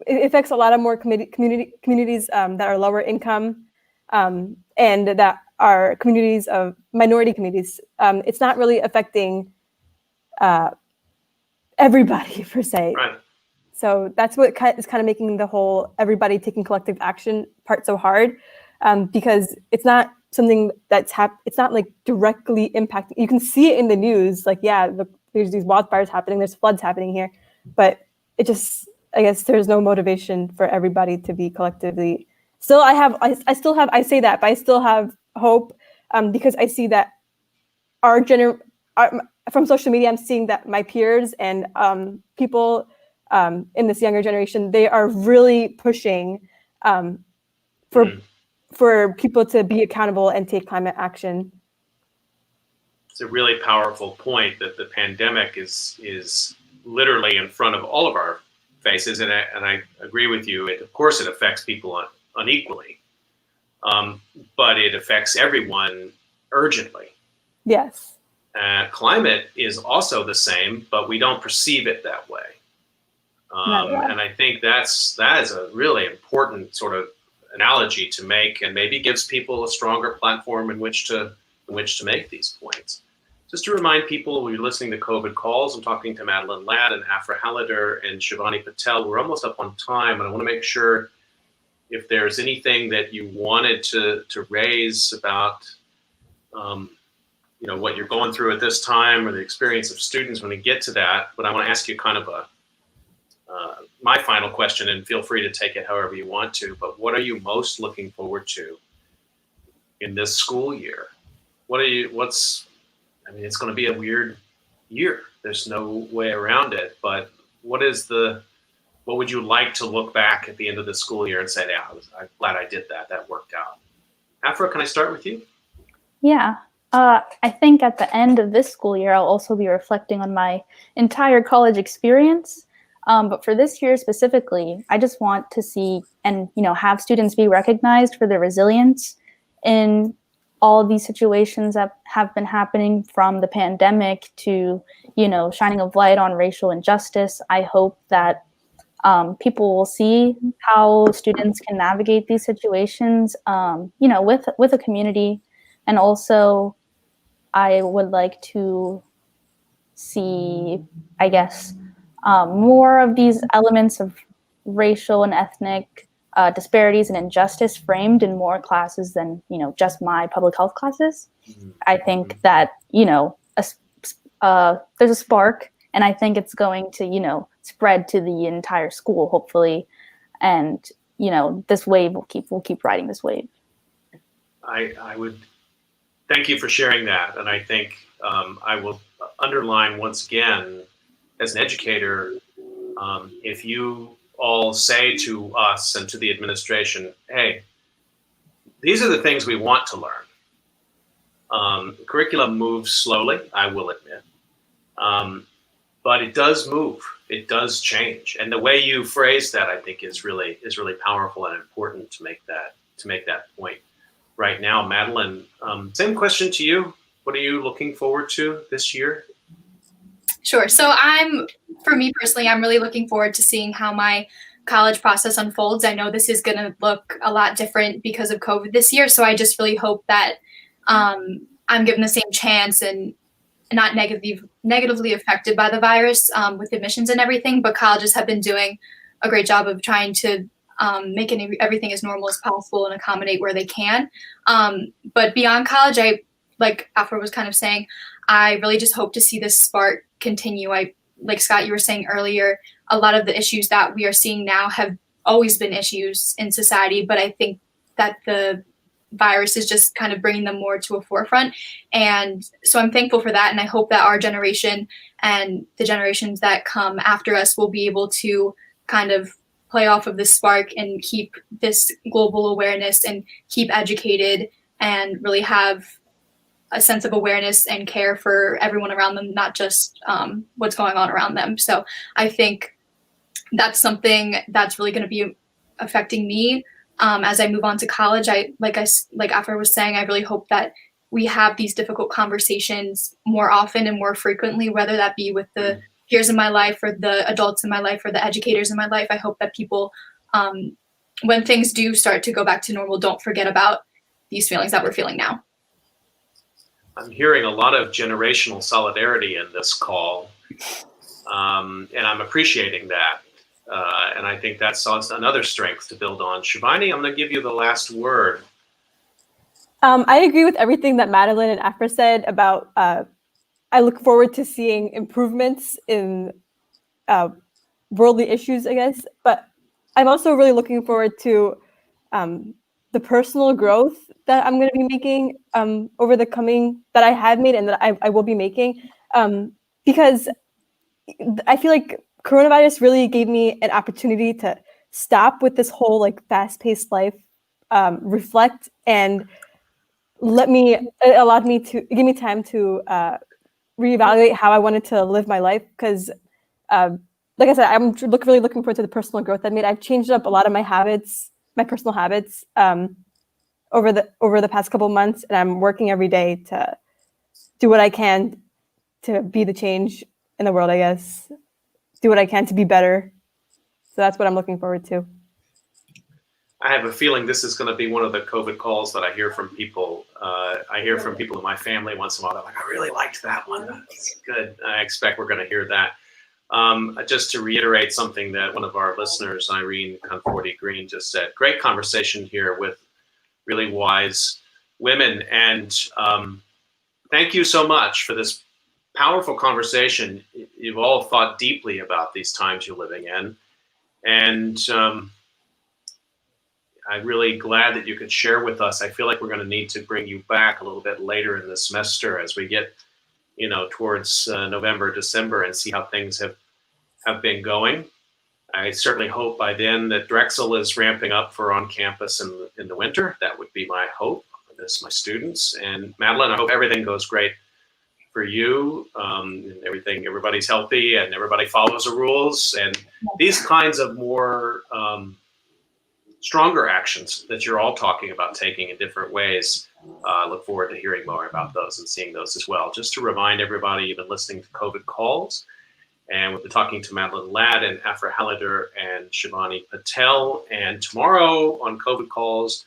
It affects a lot of more communities that are lower income and that are communities of minority communities. It's not really affecting everybody per se. Right. So that's what is kind of making the whole everybody taking collective action part so hard, because it's not something that's it's not like directly impacting. You can see it in the news, like, yeah, there's these wildfires happening, there's floods happening here, but it just, I guess there's no motivation for everybody to be collectively. Still, I say that, but I still have hope because I see that from social media, I'm seeing that my peers and people in this younger generation, they are really pushing for people to be accountable and take climate action. It's a really powerful point that the pandemic is literally in front of all of our faces, and I agree with you. Of course, it affects people unequally, but it affects everyone urgently. Yes. Climate is also the same, but we don't perceive it that way. And I think that is a really important sort of analogy to make, and maybe gives people a stronger platform in which to make these points. Just to remind people, when you're listening to COVID Calls, I'm talking to Madeline Ladd and Afra Halliday and Shivani Patel. We're almost up on time, and I want to make sure if there's anything that you wanted to raise about what you're going through at this time or the experience of students when we get to that. But I want to ask you kind of my final question, and feel free to take it however you want to, but what are you most looking forward to in this school year? It's going to be a weird year. There's no way around it, but what would you like to look back at the end of the school year and say, yeah, I'm glad I did that. That worked out. Afra, can I start with you? Yeah. I think at the end of this school year, I'll also be reflecting on my entire college experience. But for this year specifically, I just want to see and have students be recognized for their resilience in all of these situations that have been happening, from the pandemic to shining a light on racial injustice. I hope that people will see how students can navigate these situations, with a community. And also, I would like to see, I guess, more of these elements of racial and ethnic disparities and injustice framed in more classes than just my public health classes. I think that there's a spark, and I think it's going to spread to the entire school, hopefully, and this wave will keep riding this wave. I would thank you for sharing that, and I think I will underline once again, as an educator, if you all say to us and to the administration, hey, these are the things we want to learn. Curriculum moves slowly, I will admit. but it does move. It does change, and the way you phrase that, I think, is really powerful and important to make that point. Right now, Madeline, same question to you. What are you looking forward to this year? Sure. So for me personally, I'm really looking forward to seeing how my college process unfolds. I know this is going to look a lot different because of COVID this year. So I just really hope that I'm given the same chance and not negatively affected by the virus with admissions and everything. But colleges have been doing a great job of trying to make everything as normal as possible and accommodate where they can. But beyond college, like Afra was kind of saying, I really just hope to see this spark continue. Like Scott, you were saying earlier, a lot of the issues that we are seeing now have always been issues in society, but I think that the virus is just kind of bringing them more to a forefront. And so I'm thankful for that. And I hope that our generation and the generations that come after us will be able to kind of play off of this spark and keep this global awareness and keep educated and really have a sense of awareness and care for everyone around them, not just what's going on around them. So I think that's something that's really going to be affecting me as I move on to college. Like Afra was saying, I really hope that we have these difficult conversations more often and more frequently, whether that be with the peers in my life or the adults in my life or the educators in my life. I hope that people, when things do start to go back to normal, don't forget about these feelings that we're feeling now. I'm hearing a lot of generational solidarity in this call, and I'm appreciating that. And I think that's another strength to build on. Shivani, I'm going to give you the last word. I agree with everything that Madeline and Afra said about, I look forward to seeing improvements in worldly issues, I guess. But I'm also really looking forward to the personal growth that I'm going to be making over the coming, that I have made and that I will be making. Because I feel like coronavirus really gave me an opportunity to stop with this whole like fast-paced life, reflect, and give me time to reevaluate how I wanted to live my life. Because like I said, I'm really looking forward to the personal growth I made. I've changed up a lot of my habits, my personal habits, over the past couple of months, and I'm working every day to do what I can to be the change in the world, I guess. Do what I can to be better. So that's what I'm looking forward to. I have a feeling this is going to be one of the COVID calls that I hear from people. I hear from people in my family once in a while. They're like, I really liked that one. That's good. I expect we're going to hear that. Just to reiterate something that one of our listeners, Irene Conforti Green, just said. Great conversation here with really wise women. And thank you so much for this powerful conversation. You've all thought deeply about these times you're living in. And I'm really glad that you could share with us. I feel like we're going to need to bring you back a little bit later in the semester as we get, towards November, December, and see how things have been going. I certainly hope by then that Drexel is ramping up for on campus in the winter. That would be my hope. This, my students. And Madeline, I hope everything goes great for you. And everybody's healthy and everybody follows the rules. And these kinds of more stronger actions that you're all talking about taking in different ways. I look forward to hearing more about those and seeing those as well. Just to remind everybody, you've been listening to COVID Calls, and we've been talking to Madeline Ladd and Afra Hallider and Shivani Patel. And tomorrow on COVID Calls,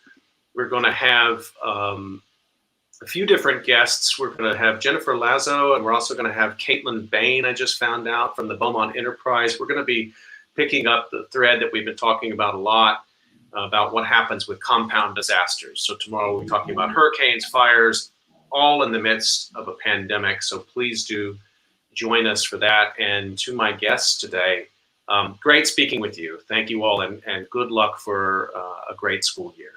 we're going to have a few different guests. We're going to have Jennifer Lazo, and we're also going to have Caitlin Bain, I just found out, from the Beaumont Enterprise. We're going to be picking up the thread that we've been talking about a lot, about what happens with compound disasters. So tomorrow we'll be talking about hurricanes, fires, all in the midst of a pandemic. So please do join us for that. And to my guests today, great speaking with you. Thank you all, and good luck for a great school year.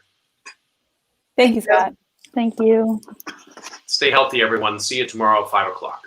Thank you, Scott. Thank you. Stay healthy, everyone. See you tomorrow at 5 o'clock.